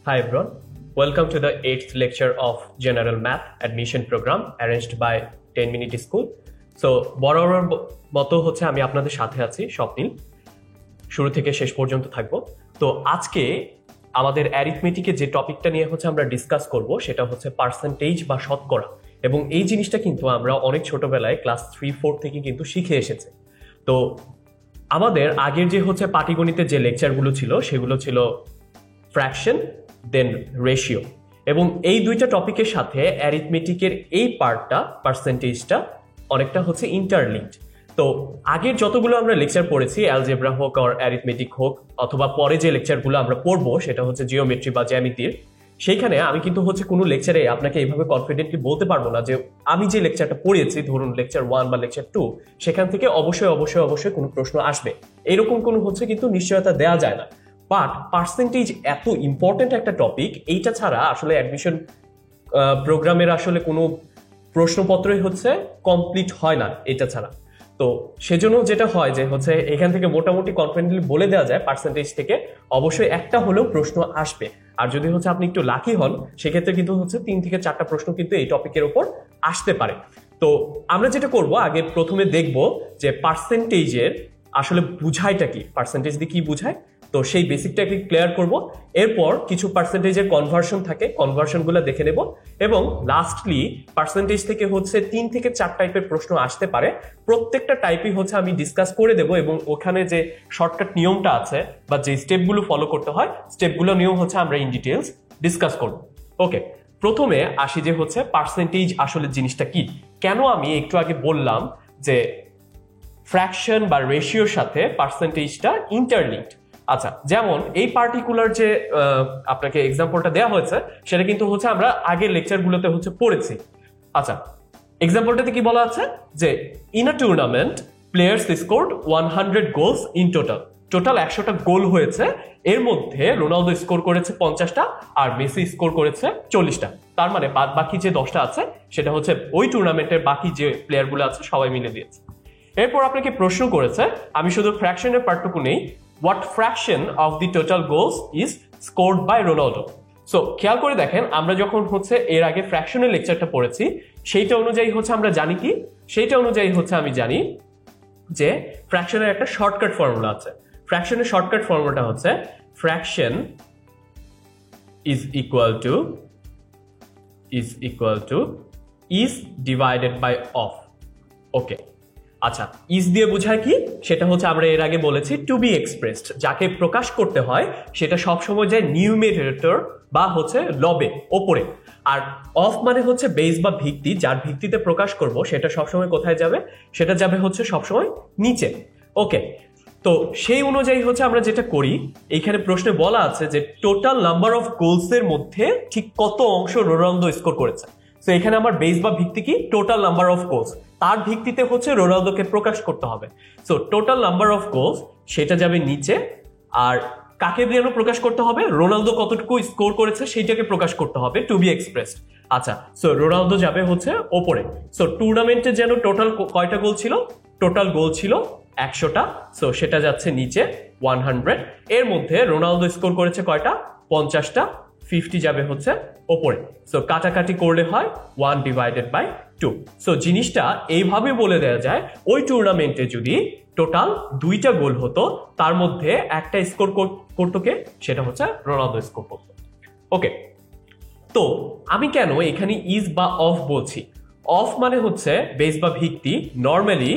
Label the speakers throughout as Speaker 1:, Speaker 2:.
Speaker 1: Hi everyone, welcome to the 8th lecture of General Math Admission Program arranged by 10 Minute School. So বরাবর মতো হচ্ছে আমি আপনাদের সাথে আছি স্বপ্নিল, শুরু থেকে শেষ পর্যন্ত থাকবো। তো আজকে আমাদের অ্যারিথমেটিকে যে টপিকটা নিয়ে হচ্ছে আমরা ডিসকাস করব সেটা হচ্ছে পার্সেন্টেজ বা শতকরা, এবং এই জিনিসটা কিন্তু আমরা অনেক ছোটবেলায় ক্লাস 3-4 থেকে কিন্তু শিখে এসেছে। তো আমাদের আগের যে হচ্ছে পাটিগণিতের যে লেকচারগুলো ছিল সেগুলো ছিল ফ্র্যাকশন দেন রেশিও, এবং এই দুইটা টপিকের সাথে অ্যারিথমেটিকের এই পার্টটা পার্সেন্টেজটা অনেকটা হচ্ছে ইন্টারলিঙ্কড। তো আগের যতগুলো আমরা লেকচার পড়েছি, অ্যালজেব্রা হোক আর অ্যারিথমেটিক হোক, অথবা পরে যে লেকচারগুলো আমরা পড়বো সেটা হচ্ছে জিওমেট্রি বা জ্যামিতির, সেইখানে আমি কিন্তু হচ্ছে কোনো লেকচারে আপনাকে এইভাবে কনফিডেন্টলি বলতে পারবো না যে আমি যে লেকচারটা পড়িয়েছি, ধরুন লেকচার 1 বা লেকচার 2, সেখান থেকে অবশ্যই কোনো প্রশ্ন আসবে, এরকম কোনো হচ্ছে কিন্তু নিশ্চয়তা দেওয়া যায় না। বাট পার্সেন্টেজ এত ইম্পর্টেন্ট একটা টপিক, এইটা ছাড়া আসলে অ্যাডমিশন প্রোগ্রামের আসলে কোনো প্রশ্নপত্রই হচ্ছে কমপ্লিট হয় না এটা ছাড়া। তো সেজন্য যেটা হয় যে হচ্ছে এখান থেকে মোটামুটি কনফিডেন্টলি বলে দেওয়া যায় পার্সেন্টেজ থেকে অবশ্যই একটা হলেও প্রশ্ন আসবে, আর যদি হচ্ছে আপনি একটু লাকি হন সেক্ষেত্রে কিন্তু হচ্ছে 3 থেকে 4টা প্রশ্ন কিন্তু এই টপিকের উপর আসতে পারে। তো আমরা যেটা করব, আগে প্রথমে দেখব যে পার্সেন্টেজের আসলে বুঝাইটা কি, পার্সেন্টেজ দিয়ে কি বুঝায়, তো সেই বেসিকটাকে ক্লিয়ার করব। এরপর কিছু পার্সেন্টেজের কনভার্সন থাকে, কনভার্সনগুলো দেখে নেব, এবং লাস্টলি পার্সেন্টেজ থেকে হচ্ছে 3 থেকে 4 টাইপের প্রশ্ন আসতে পারে। প্রত্যেকটা টাইপই হচ্ছে আমি ডিসকাস করে দেব, এবং ওখানে যে শর্টকাট নিয়মটা আছে বা যে স্টেপগুলো ফলো করতে হয় স্টেপগুলো নিয়েও হচ্ছে আমরা ইন ডিটেলস ডিসকাস করব। ওকে, প্রথমে আসি যে হচ্ছে পার্সেন্টেজ আসলে জিনিসটা কি। কেন আমি একটু আগে বললাম যে ফ্র্যাকশন বা রেশিওর সাথে পার্সেন্টেজটা ইন্টারলিঙ্কড। আচ্ছা, যেমন এই পার্টিকুলার যে আপনাকে এক্সাম্পলটা দেওয়া হয়েছে সেটা কিন্তু হচ্ছে আমরা আগের লেকচারগুলোতে হচ্ছে পড়েছি। আচ্ছা, এক্সাম্পলটাতে কি বলা আছে যে in a tournament players scored 100 goals in total. Total 100টা গোল হয়েছে, এর মধ্যে রোনালদো স্কোর করেছে 50টা আর মেসি স্কোর করেছে 40টা। তার মানে বাকি যে 10টা আছে সেটা হচ্ছে ওই টুর্নামেন্টের বাকি যে প্লেয়ারগুলো আছে সবাই মিলে দিয়েছে। এরপর আপনাকে প্রশ্ন করেছে, আমি শুধু ফ্র্যাকশনের পার্টটুকু নেই, what fraction of the total goals is scored by Ronaldo? So খেয়াল করে দেখেন, আমরা যখন হচ্ছে এর আগে ফ্র্যাকশনের লেকচারটা পড়েছি সেইটা অনুযায়ী হচ্ছে আমরা জানি কি, সেইটা অনুযায়ী হচ্ছে আমি জানি যে ফ্র্যাকশনের একটা শর্টকাট ফর্মুলা আছে। ফ্র্যাকশনের শর্টকাট ফর্মুলাটা হচ্ছে fraction is equal to is divided by of. Okay, আচ্ছা, ইজ দিয়ে বোঝায় কি সেটা হচ্ছে আমরা এর আগে বলেছি টু বি এক্সপ্রেসড, যাকে প্রকাশ করতে হয় সেটা সবসময় যায় নিউমেরেটর বা হচ্ছে লবে ওপরে, আর অফ মানে হচ্ছে বেস বা ভিত্তি, যার ভিত্তিতে প্রকাশ করব সেটা সবসময় কোথায় যাবে, সেটা যাবে হচ্ছে সবসময় নিচে। ওকে, তো সেই অনুযায়ী হচ্ছে আমরা যেটা করি, এইখানে প্রশ্নে বলা আছে যে টোটাল নাম্বার অফ গোলস এর মধ্যে ঠিক কত অংশ রোনালদো স্কোর করেছে। তো এখানে আমার বেস বা ভিত্তি কি, টোটাল নাম্বার অফ গোলস, তার ভিত্তিতে হচ্ছে রোনালদোকে প্রকাশ করতে হবে। So total number of goals সেটা যাবে নিচে, আর কাকে যেন প্রকাশ করতে হবে, রোনালদো কতটুকু স্কোর করেছে সেইটাকে প্রকাশ করতে হবে টু বি এক্সপ্রেসড। আচ্ছা, সো রোনালদো যাবে হচ্ছে ওপরে। সো টুর্নামেন্টে যেন টোটাল কয়টা গোল ছিল, টোটাল গোল ছিল 100টা, সো সেটা যাচ্ছে নিচে 100। এর মধ্যে রোনালদো স্কোর করেছে কয়টা, 50টা, 50 যাবে হচ্ছে ওপরে। সো কাটাকাটি করলে হয় 1/2। সো জিনিসটা এইভাবে বলে দেওয়া যায়, ওই টুর্নামেন্টে যদি টোটাল 2টা গোল হতো তার মধ্যে একটা স্কোর করতো কে, সেটা হচ্ছে রোনালদো স্কোর করতো। ওকে, তো আমি কেন এখানে ইজ বা অফ বলছি, অফ মানে হচ্ছে বেস বা ভিত্তি, নর্মালি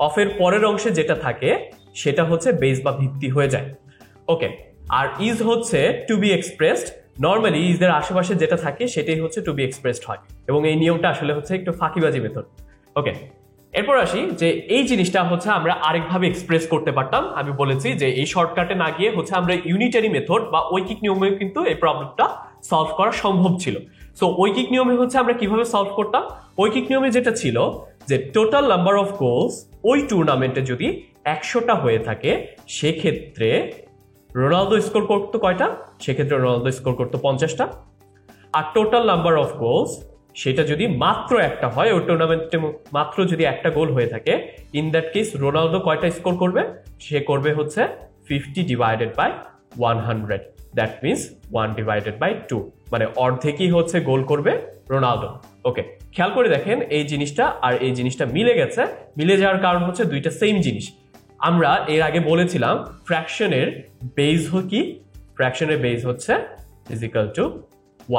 Speaker 1: অফের পরের অংশে যেটা থাকে সেটা হচ্ছে বেস বা ভিত্তি হয়ে যায়। ওকে, আর ইজ হচ্ছে টু বি এক্সপ্রেসড, নর্মালি ইজদের আশেপাশে যেটা থাকে সেটাই হচ্ছে টু বি এক্সপ্রেসড হয়, এবং এই নিয়মটা আসলে হচ্ছে একটু ফাঁকিবাজি মেথড। ওকে, এরপর আসি যে এই জিনিসটা হচ্ছে আমরা আরেকভাবে এক্সপ্রেস করতে পারতাম। আমি বলেছি যে এই শর্টকাটে না গিয়ে হচ্ছে আমরা ইউনিটারি মেথড বা ঐকিক নিয়মে কিন্তু এই প্রবলেমটা সলভ করা সম্ভব ছিল। সো ঐকিক নিয়মে হচ্ছে আমরা কিভাবে সলভ করতাম, ঐকিক নিয়মে যেটা ছিল যে টোটাল নাম্বার অফ গোলস ওই টুর্নামেন্টে যদি 100টা হয়ে থাকে সেক্ষেত্রে রোনালদো স্কোর করতো কয়টা, সেক্ষেত্রে রোনালদো স্কোর করতো 50টা। আর টোটাল নাম্বার অফ গোলস সেটা যদি মাত্র একটা হয়, ওই টুর্নামেন্টে মাত্র যদি একটা গোল হয়ে থাকে, ইন দ্যাট কেস রোনালদো কয়টা স্কোর করবে, সে করবে হচ্ছে 50/100। দ্যাট মিনস 1/2, মানে অর্ধেকই হচ্ছে গোল করবে রোনালদো। ওকে, খেয়াল করে দেখেন এই জিনিসটা আর এই জিনিসটা মিলে গেছে। মিলে যাওয়ার কারণ হচ্ছে দুইটা সেম জিনিস। আমরা এর আগে বলেছিলাম ফ্র্যাকশনের বেজ কি, ফ্র্যাকশনের বেজ হচ্ছে =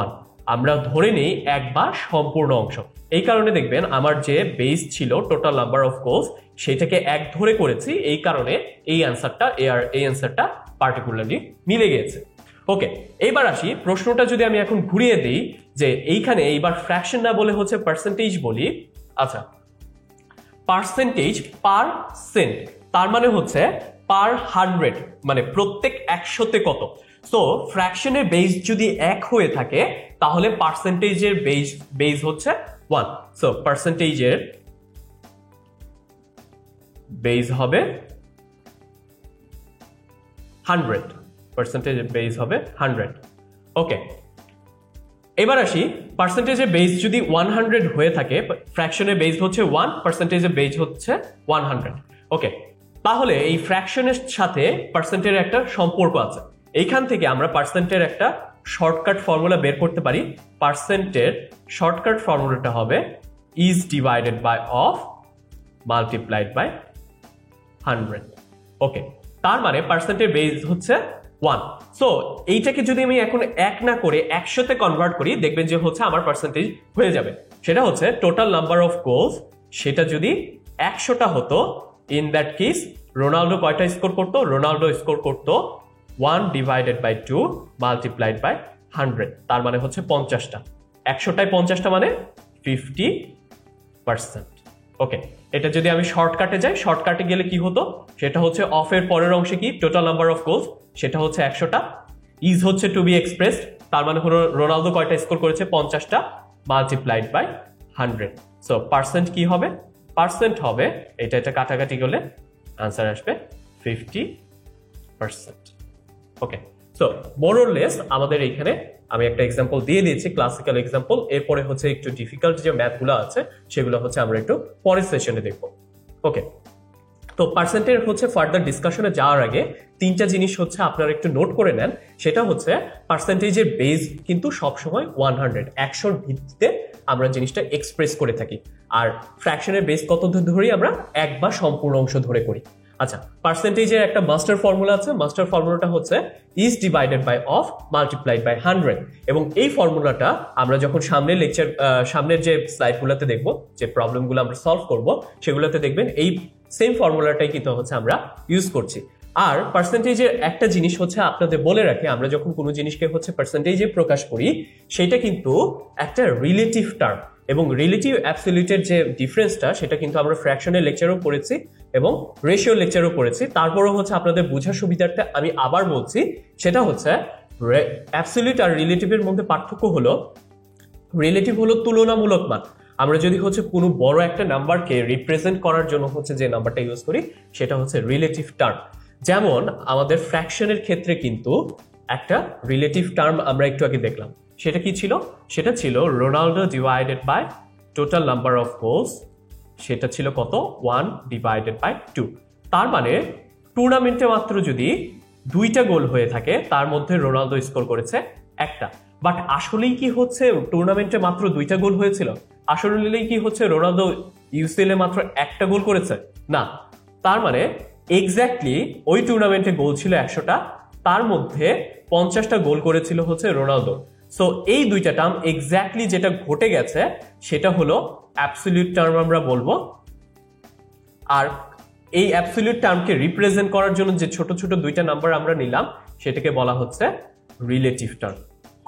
Speaker 1: 1। আমরা ধরে নেই এক বা সম্পূর্ণ অংশ। এই কারণে দেখবেন আমার যে বেস ছিল টোটাল নাম্বার অফ গোলস সেটাকে এক ধরে করেছি, এই কারণে এই অ্যান্সারটা পার্টিকুলারলি মিলে গিয়েছে। ওকে, এইবার আসি প্রশ্নটা যদি আমি এখন ঘুরিয়ে দিই যে এইখানে এইবার ফ্র্যাকশন না বলে হচ্ছে পার্সেন্টেজ বলি। আচ্ছা, পার্সেন্টেজ পারসেন্ট, তার মানে হচ্ছে পার 100, মানে প্রত্যেক 100-তে কত। সো ফ্র্যাকশনের বেস যদি 1 হয়ে থাকে তাহলে পার্সেন্টেজের বেস হচ্ছে 1। সো পার্সেন্টেজের বেস হবে 100, পার্সেন্টেজের বেস হবে 100। ওকে, এবার আসি পার্সেন্টেজের বেস যদি 100 হয়ে থাকে, ফ্র্যাকশনের বেস হচ্ছে 1, পার্সেন্টেজের বেস হচ্ছে 100। ওকে, তাহলে এই ফ্র্যাকশনের সাথে পার্সেন্টের একটা সম্পর্ক আছে। এইখান থেকে আমরা পার্সেন্টের একটা শর্টকাট ফর্মুলা বের করতে পারি। পার্সেন্টের শর্টকাট ফর্মুলাটা হবে is divided by of multiplied by 100। Okay, তার মানে পার্সেন্টের বেস হচ্ছে 1। সো এইটাকে যদি আমি এখন 1 না করে 100-তে কনভার্ট করি, দেখবেন যে হচ্ছে আমার পার্সেন্টেজ হয়ে যাবে। সেটা হচ্ছে টোটাল নাম্বার অফ গোলস, সেটা যদি 100টা হতো, ইন দ্যাট কেস রোনালদো কয়টা স্কোর করতো? রোনালদো স্কোর করতো 1/2 মাল্টিপ্লাইড বাই 100, তার মানে হচ্ছে 50টা। 100টায় 50টা মানে 50%। ওকে, এটা যদি আমি শর্টকাটে যাই, শর্টকাটে গেলে কি হতো? সেটা হচ্ছে অফের পরের অংশে কি টোটাল নাম্বার অফ গোলস, সেটা হচ্ছে 100টা। ইজ হচ্ছে টু বি এক্সপ্রেসড, তার মানে হলো রোনালদো কয়টা স্কোর করেছে? 50টা, মাল্টিপ্লাইড বাই 100। সো পার্সেন্ট কি হবে? পার্সেন্ট হবে এটা কাটাকাটি করলে আনসার আসবে 50%। ওকে, সো মোর অর লেস আমাদের এইখানে আমি একটা এক্সাম্পল দিয়ে দিয়েছি, ক্লাসিক্যাল এক্সাম্পল। এরপরে হচ্ছে একটু ডিফিকাল্ট যে ম্যাথগুলো আছে সেগুলো হচ্ছে আমরা একটু পরের সেশনে দেখব। ওকে, তো পার্সেন্টের হচ্ছে ফার্দার ডিসকাশনে যাওয়ার আগে 3টা জিনিস হচ্ছে আপনারা একটু নোট করে নেন। সেটা হচ্ছে পার্সেন্টেজের বেস কিন্তু সবসময় 100 ভিত্তিতে আমরা জিনিসটা এক্সপ্রেস করে থাকি। আর ফ্র্যাকশনের বেস কত ধরেই আমরা এক বা সম্পূর্ণ অংশ ধরে করি। আচ্ছা, পার্সেন্টেজের একটা মাস্টার ফর্মুলা আছে। মাস্টার ফর্মুলাটা হচ্ছে is divided by of multiplied by 100। এবং এই ফর্মুলাটা আমরা যখন সামনের যে স্লাইডগুলোতে দেখবো, যে প্রবলেমগুলো আমরা সলভ করব, সেগুলোতে দেখবেন এই সেম ফর্মুলাটাই কিন্তু হচ্ছে আমরা ইউজ করছি। আর পার্সেন্টেজের একটা জিনিস হচ্ছে আপনাদের বলে রাখি, আমরা যখন কোনো জিনিসকে হচ্ছে পার্সেন্টেজে প্রকাশ করি, সেটা কিন্তু একটা রিলেটিভ টার্ম। এবং রিলেটিভ অ্যাবসলিউটের যে ডিফারেন্সটা, সেটা কিন্তু আমরা ফ্র্যাকশনের লেকচারও পড়েছি এবং রেশিও লেকচারও পড়েছি। তারপরেও হচ্ছে আপনাদের বোঝার সুবিধার্থে আমি আবার বলছি, সেটা হচ্ছে অ্যাবসলিউট আর রিলেটিভের মধ্যে পার্থক্য হলো, রিলেটিভ হলো তুলনামূলক মান। আমরা যদি হচ্ছে কোনো বড় একটা নাম্বারকে রিপ্রেজেন্ট করার জন্য হচ্ছে যে নাম্বারটা ইউজ করি, সেটা হচ্ছে রিলেটিভ টার্ম। যেমন আমাদের ফ্র্যাকশনের ক্ষেত্রে কিন্তু একটা রিলেটিভ টার্ম আমরা একটু আগে দেখলাম, সেটা কি ছিল? সেটা ছিল Ronaldo divided by total number of goals, সেটা ছিল কত? 1/2। তার মানে টুর্নামেন্টে মাত্র যদি 2টা গোল হয়ে থাকে, তার মধ্যে রোনালদো স্কোর করেছে 1টা। বাট আসলেই কি হচ্ছে টুর্নামেন্টে মাত্র 2টা গোল হয়েছিল? আসলেই কি হচ্ছে রোনালদো ইউসিএল এ মাত্র 1টা গোল করেছে? না। তার মানে এক্স্যাক্টলি ওই টুর্নামেন্টে গোল ছিল 100টা, তার মধ্যে 50টা গোল করেছিল হচ্ছে রোনালদো। সো এই দুইটা টার্ম এক্স্যাক্টলি যেটা ঘটে গেছে সেটা হলো অ্যাবসলিউট টার্ম আমরা বলবো। আর এই অ্যাবসলিউট টার্মকে রিপ্রেজেন্ট করার জন্য যে ছোট ছোট 2টা নাম্বার আমরা নিলাম, সেটাকে বলা হচ্ছে রিলেটিভ টার্ম।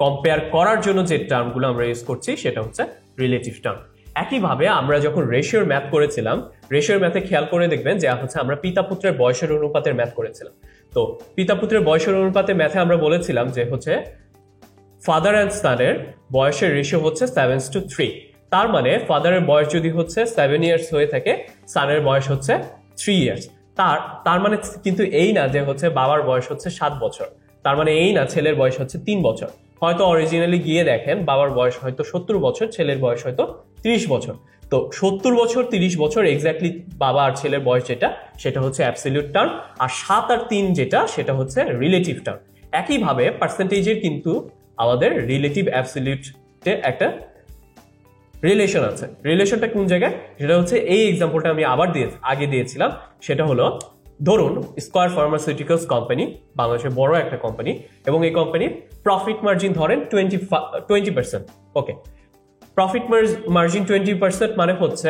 Speaker 1: কম্পেয়ার করার জন্য যে টার্মগুলো আমরা ইউজ করছি সেটা হচ্ছে রিলেটিভ টার্ম। একইভাবে আমরা যখন রেশিওর ম্যাথ করেছিলাম, রেশিওর ম্যাথে খেয়াল করে দেখবেন যে হচ্ছে আমরা পিতা পুত্রের বয়সের অনুপাতের ম্যাথ করেছিলাম। তো পিতা পুত্রের বয়সের অনুপাতের ম্যাথে আমরা বলেছিলাম যে হচ্ছে ফাদার অ্যান্ড সানের বয়সের রেশিও হচ্ছে 7:3। তার মানে ফাদারের বয়স যদি হচ্ছে 7 ইয়ার্স হয়ে থাকে, সানের বয়স হচ্ছে 3 ইয়ার্স। তার মানে কিন্তু এই না যে হচ্ছে বাবার বয়স হচ্ছে 7 বছর, তার মানে এই না ছেলের বয়স হচ্ছে 3 বছর। হয়তো অরিজিনালি গিয়ে দেখেন বাবার বয়স হয়তো 70 বছর, ছেলের বয়স হয়তো 30 বছর। তো 70 বছর 30 বছর এক্স্যাক্টলি বাবা আর ছেলের বয়স যেটা, সেটা হচ্ছে অ্যাবসলিউট টার্ম। আর 7 আর 3 যেটা, সেটা হচ্ছে রিলেটিভ টার্ম। একইভাবে পার্সেন্টেজের কিন্তু আমাদের রিলেটিভ অ্যাবসলিউটে একটা রিলেশন আছে। রিলেশনটা কোন জায়গায়? সেটা হচ্ছে এই এক্সাম্পলটা আমি আবার আগে দিয়েছিলাম, সেটা হলো ধরুন স্কয়ার ফার্মাসিউটিক্যালস কোম্পানি বাংলাদেশের বড় একটা কোম্পানি, এবং এই কোম্পানির প্রফিট মার্জিন ধরেন 20%। ওকে, প্রফিট মার্জিন 20% মানে হচ্ছে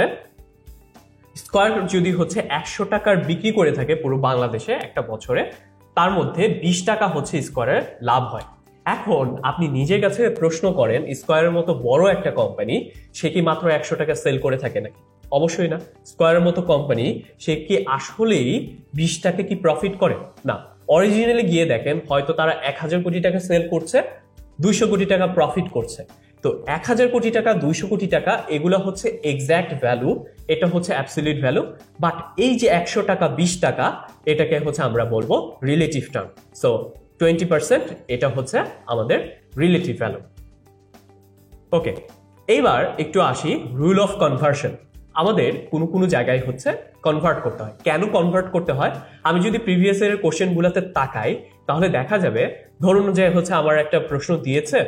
Speaker 1: স্কয়ার যদি হচ্ছে 100 টাকার বিক্রি করে থাকে পুরো বাংলাদেশে একটা বছরে, তার মধ্যে 20 টাকা হচ্ছে স্কয়ারের লাভ হয়। এখন আপনি নিজের কাছে প্রশ্ন করেন, স্কয়ারের মতো বড় একটা কোম্পানি সে কি মাত্র 100 টাকা সেল করে থাকে নাকি? অবশ্যই না। স্কয়ারের মতো কোম্পানি সে কি আসলেই 20 টাকা কি প্রফিট করে? না। অরিজিনালি গিয়ে দেখেন হয়তো তারা 1000 কোটি টাকা সেল করছে, 200 কোটি টাকা প্রফিট করছে। তো 1000 কোটি টাকা, 200 কোটি টাকা এগুলো হচ্ছে এক্সাক্ট ভ্যালু, এটা হচ্ছে অ্যাবসলিউট ভ্যালু। বাট এই যে 100 টাকা, 20 টাকা, এটাকে হচ্ছে আমরা বলবো রিলেটিভ টার্ম। সো 20% এটা হচ্ছে আমাদের রিলেটিভ ভ্যালু। ওকে, এইবার একটু আসি রুল অফ কনভার্সন। আমাদের কোনো কোনো জায়গায় হচ্ছে কনভার্ট করতে হয়। কেন কনভার্ট করতে হয়? আমি যদি প্রিভিয়াস এর কোশ্চেনগুলোতে তাকাই তাহলে দেখা যাবে, ধরুন যে হচ্ছে আমার একটা প্রশ্ন দিয়েছে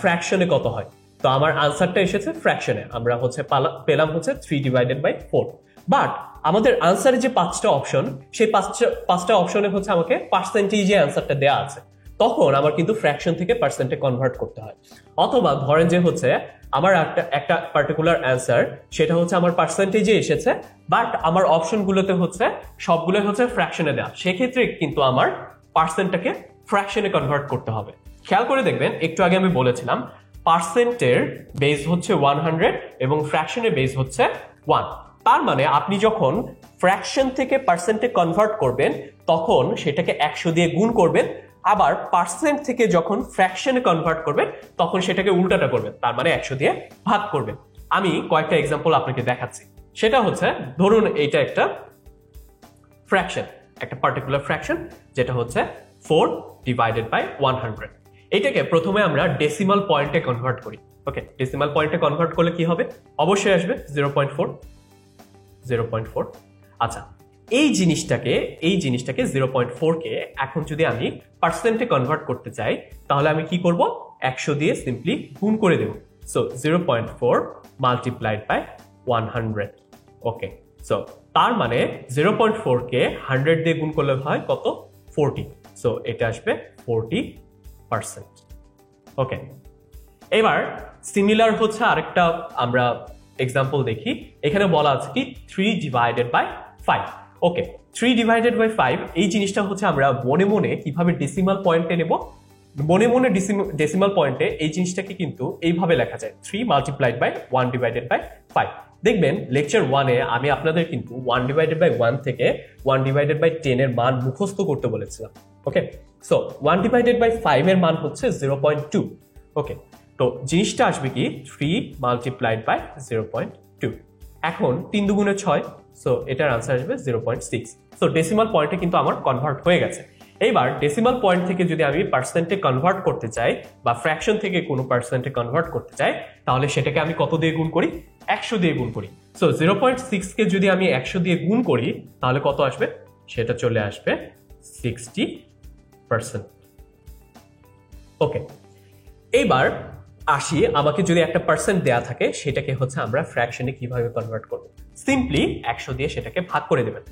Speaker 1: ফ্র্যাকশনে কত হয়, তো আমার আনসারটা এসেছে ফ্র্যাকশনে, আমরা হচ্ছে পেলাম হচ্ছে 3/4। বাট আমাদের আনসারে যে 5টা অপশন, সেই পাঁচটা অপশনে হচ্ছে আমাকে পার্সেন্টেজে আনসারটা দেওয়া আছে, তখন আমার কিন্তু ফ্র্যাকশন থেকে পার্সেন্টে কনভার্ট করতে হয়। অথবা ধরেন যে হচ্ছে আমার একটা পার্টিকুলার অ্যান্সার, সেটা হচ্ছে আমার পার্সেন্টেজে এসেছে, বাট আমার অপশনগুলোতে হচ্ছে সবগুলো হচ্ছে ফ্র্যাকশনে দেওয়া, সেক্ষেত্রে কিন্তু আমার পার্সেন্টটাকে ফ্র্যাকশনে কনভার্ট করতে হবে। খেয়াল করে দেখবেন, একটু আগে আমি বলেছিলাম পার্সেন্টের বেস হচ্ছে 100 এবং ফ্র্যাকশনের বেস হচ্ছে 1। তার মানে আপনি যখন ফ্র্যাকশন থেকে পার্সেন্টে কনভার্ট করবেন তখন সেটাকে 100 দিয়ে গুণ করবেন, আবার পার্সেন্ট থেকে যখন ফ্র্যাকশনে কনভার্ট করবেন তখন সেটাকে উল্টাটা করবেন, তার মানে 100 দিয়ে ভাগ করবেন। আমি কয়েকটা এক্সাম্পল আপনাকে দেখাচ্ছি। সেটা হচ্ছে ধরুন এইটা একটা ফ্র্যাকশন, একটা পার্টিকুলার ফ্র্যাকশন, যেটা হচ্ছে 4/100। এটাকে প্রথমে আমরা ডেসিমাল পয়েন্টে কনভার্ট করি। ওকে, ডেসিমাল পয়েন্টে কনভার্ট করলে কি হবে? অবশ্যই আসবে 0.4। আচ্ছা, এই জিনিসটাকে 0.4 কে এখন যদি আমি পার্সেন্টে কনভার্ট করতে চাই তাহলে আমি কি করব? 100 দিয়ে সিম্পলি গুণ করে দেব। So 0.4 multiplied by 100। Okay, so তার মানে 0.4 কে 100 দিয়ে গুণ করলে হয় কত? 40। সো এটা আসবে 40%। ওকে, এবার সিমিলার হচ্ছে আরেকটা আমরা এক্সাম্পল দেখি। এখানে বলা আছে কি 3/5। ওকে, 3/5 এই জিনিসটা হচ্ছে আমরা মনে মনে কিভাবে ডেসিমাল পয়েন্টে নেব। মনে মনে ডেসিমাল পয়েন্টে এই জিনিসটাকে কিন্তু এইভাবে লেখা যায় 3/1/5। দেখবেন লেকচার 1-এ আমি আপনাদের কিন্তু 1/1 থেকে 1/10 এর মান মুখস্থ করতে বলেছিলাম। ওকে, সো 1/5 এর মান হচ্ছে 0.2। ওকে, তো জিনিসটা আসবে কি 3/0.2। এখন 3 দুগুণে 6, সো এটার আনসার আসবে 0.6। সো ডেসিমাল পয়েন্টে কিন্তু আমার কনভার্ট হয়ে গেছে। এইবার ডেসিমাল পয়েন্ট থেকে যদি আমি পার্সেন্টে কনভার্ট করতে চাই বা ফ্র্যাকশন থেকে কোনো পার্সেন্টে কনভার্ট করতে চাই তাহলে সেটাকে আমি কত দিয়ে গুণ করি? 100 দিয়ে গুণ করি। সো 0.6 কে যদি আমি 100 দিয়ে গুণ করি তাহলে কত আসবে? সেটা চলে আসবে 60%। ওকে, এইবার আসি, আমাকে যদি একটা পার্সেন্ট দেয়া থাকে সেটাকে হচ্ছে আমরা ফ্র্যাকশনে কিভাবে কনভার্ট করব? সিম্পলি 100 দিয়ে সেটাকে ভাগ করে দেবেন।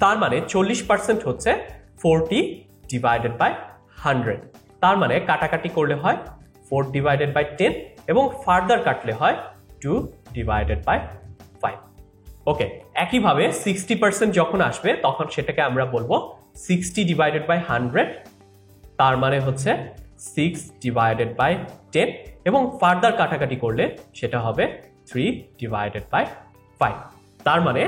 Speaker 1: তার মানে 40% হচ্ছে 40/100। তার মানে কাটাকাটি করলে হয় 4/10 এবং ফার্দার কাটলে হয় 2/5। ওকে, একইভাবে 60% যখন আসবে তখন সেটাকে আমরা বলবো 60/100। তার মানে হচ্ছে 6/10 এবং ফার্দার কাটাকাটি করলে সেটা হবে 3/5। তার মানে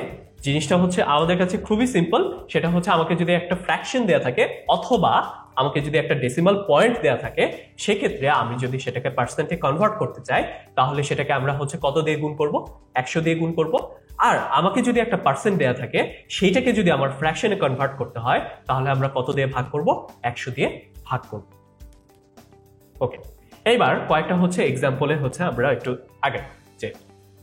Speaker 1: জিনিসটা হচ্ছে আমাদের কাছে খুবই সিম্পল। সেটা হচ্ছে আমাকে যদি একটা ফ্র্যাকশন দেয়া থাকে অথবা আমাকে যদি একটা ডেসিমাল পয়েন্ট দেয়া থাকে, সেক্ষেত্রে আমি যদি সেটাকে পার্সেন্টে কনভার্ট করতে চাই তাহলে সেটাকে আমরা হচ্ছে কত দিয়ে গুণ করব? 100 দিয়ে গুণ করব। আর আমাকে যদি একটা পার্সেন্ট দেয়া থাকে সেইটাকে যদি আমার ফ্র্যাকশনে কনভার্ট করতে হয় তাহলে আমরা কত দিয়ে ভাগ করব? 100 দিয়ে ভাগ করব। ওকে, এইবার কয়েকটা হচ্ছে এক্সাম্পলে হচ্ছে আমরা একটু আগে যে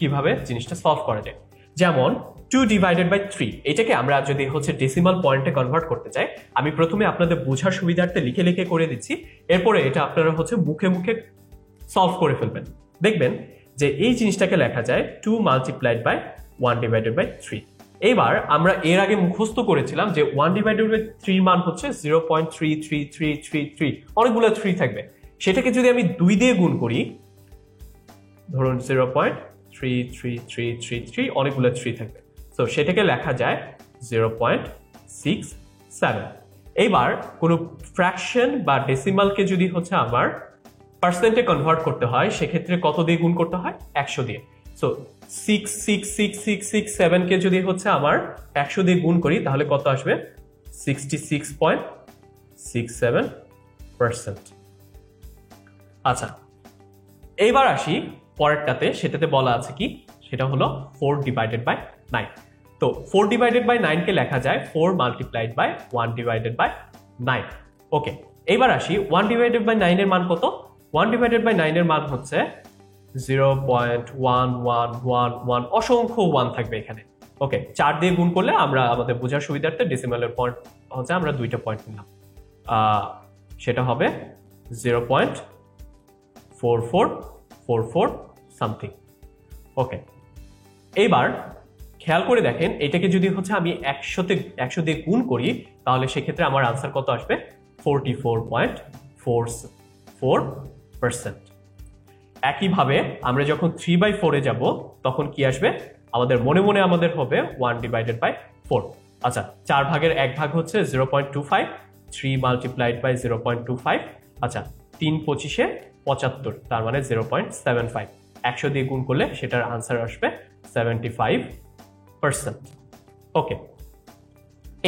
Speaker 1: কিভাবে জিনিসটা সলভ করা যায়। যেমন 2 ডিভাইডেড বাই 3 এটাকে আমরা যদি হচ্ছে ডেসিমাল পয়েন্টে কনভার্ট করতে চাই, আমি প্রথমে আপনাদের বোঝার সুবিধার্থে লিখে লিখে করে দিচ্ছি, এরপরে এটা আপনারা হচ্ছে মুখে মুখে সলভ করে ফেলবেন। দেখবেন যে এই জিনিসটাকে লেখা যায় 2 মাল্টিপ্লাইড বাই 1 ডিভাইডেড বাই 3। এবার আমরা এর আগে মুখস্থ করেছিলাম যে 1 ডিভাইডেড বাই 3 মান হচ্ছে 0.33333, অনেকগুলো 3 থাকবে। সেটাকে যদি আমি 2 দিয়ে গুণ করি, ধরুন 0.33333, অনেকগুলো 3 থাকবে, তো সেটাকে লেখা যায় 0.67। এবার কোনো ফ্র্যাকশন বা ডেসিমালকে যদি হচ্ছে আমার পার্সেন্টে কনভার্ট করতে হয়, সেক্ষেত্রে কত দিয়ে গুণ করতে হয়? 100 দিয়ে। সো 6666667 কে যদি হচ্ছে আমার 100 দিয়ে গুণ করি, তাহলে কত আসবে? 66.67%। আচ্ছা, এইবার আসি পরেরটাতে, সেটাতে বলা আছে কি, সেটা হলো 4 ডিভাইডেড বাই 9। তো 4 ডিভাইডেড বাই 9 কে লেখা যায় 4 মাল্টিপ্লাইড বাই 1 ডিভাইডেড বাই 9। ওকে, এবার আসি 1 ডিভাইডেড বাই 9 এর মান কত? 1 ডিভাইডেড বাই 9 এর মান হচ্ছে 0.1111, অসংখ্য 1 থাকবে এখানে। ওকে, 4 দিয়ে গুণ করলে আমরা আমাদের বোঝার সুবিধার্থে ডেসিমালের পয়েন্ট হচ্ছে আমরা 2টা পয়েন্ট নিলাম, সেটা হবে 0.4444 সামথিং। ওকে, এবার খেয়াল করে দেখেন, এটাকে যদি হচ্ছে আমি 100 দিয়ে গুণ করি, তাহলে সেক্ষেত্রে আমার আনসার কত আসবে? 44.44%। একইভাবে আমরা যখন 3/4 এ যাব, তখন কি আসবে? আমাদের মনে মনে আমাদের হবে 1 ডিভাইডেড বাই 4। আচ্ছা, 4 ভাগের 1 ভাগ হচ্ছে 0.25, 3 মাল্টিপ্লাইড বাই 0.25। আচ্ছা, 3 25 75, তার মানে 0.75। 100 দিয়ে গুণ করলে সেটার আনসার আসবে 75%। ওকে,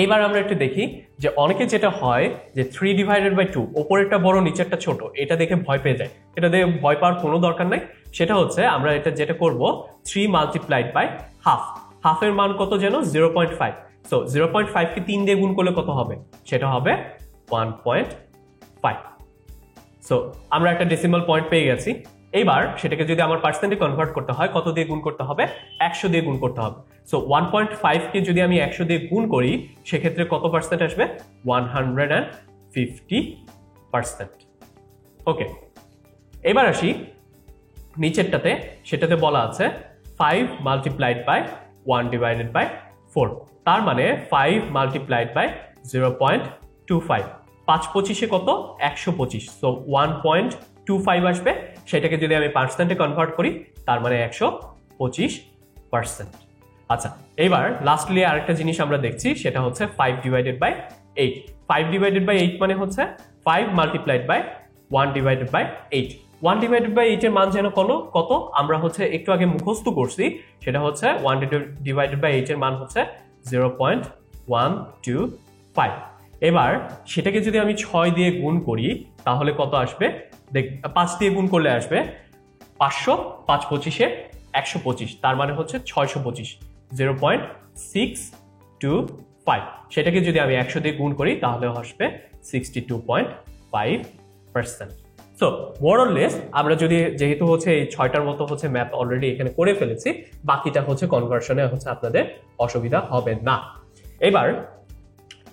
Speaker 1: এইবার আমরা একটু দেখি যে অনেকে যেটা হয় যে 3 ডিভাইডেড বাই 2, ওপরেরটা বড় নিচেরটা ছোট, এটা দেখে ভয় পেয়ে যায়। এটা দেখে ভয় পাওয়ার কোনো দরকার নাই। সেটা হচ্ছে আমরা এটা যেটা করব, 3 মাল্টিপ্লাইড বাই হাফ। হাফের মান কত যেন? 0.5। সো 0.5 কে 3 দিয়ে গুণ করলে কত হবে? সেটা হবে 1.5। সো আমরা একটা ডেসিমাল পয়েন্ট পেয়ে গেছি। এইবার সেটাকে যদি আমার পার্সেন্টে কনভার্ট করতে হয়, কত দিয়ে গুণ করতে হবে? 100 দিয়ে গুণ করতে হবে। সো 1.5 কে যদি আমি 100 দিয়ে গুণ করি, সেক্ষেত্রে কত পার্সেন্ট আসবে? 150%। ওকে, এবার আসি নিচেরটাতে, সেটাতে বলা আছে 5 মাল্টিপ্লাইড বাই 1 ডিভাইডেড বাই 4। তার মানে 5 মাল্টিপ্লাইড বাই 0.25, 5 25 কত? 125। সো 1.25 আসবে। সেটাকে যদি আমি পার্সেন্টে কনভার্ট করি, তার মানে 125%। আচ্ছা, এবার লাস্টলি আরেকটা জিনিস আমরা দেখছি, সেটা হচ্ছে 5 ডিভাইডেড বাই 8। 5 ডিভাইডেড বাই 8 মানে হচ্ছে 5 multiplied by 1 divided by 8। 1 divided by 8 এর মান যেন কত? আমরা হচ্ছে একটু আগে মুখস্থ করছি, সেটা হচ্ছে 1 ডিভাইডেড বাই 8 এর মান হচ্ছে 0.125। এবার সেটাকে যদি আমি 6 দিয়ে গুণ করি, তাহলে কত আসবে? 5 দিয়ে গুণ করলে আসবে 500, 5 25 125, তার মানে হচ্ছে 625, 0.625। সেটাকে যদি আমি 100 দিয়ে গুণ করি, তাহলে আসবে 62.5%। সো মোরলেস আমরা যদি, যেহেতু হচ্ছে এই 6টার মতো হচ্ছে ম্যাথ অলরেডি এখানে করে ফেলেছি, বাকিটা হচ্ছে কনভার্সনে হচ্ছে আপনাদের অসুবিধা হবে না। এবার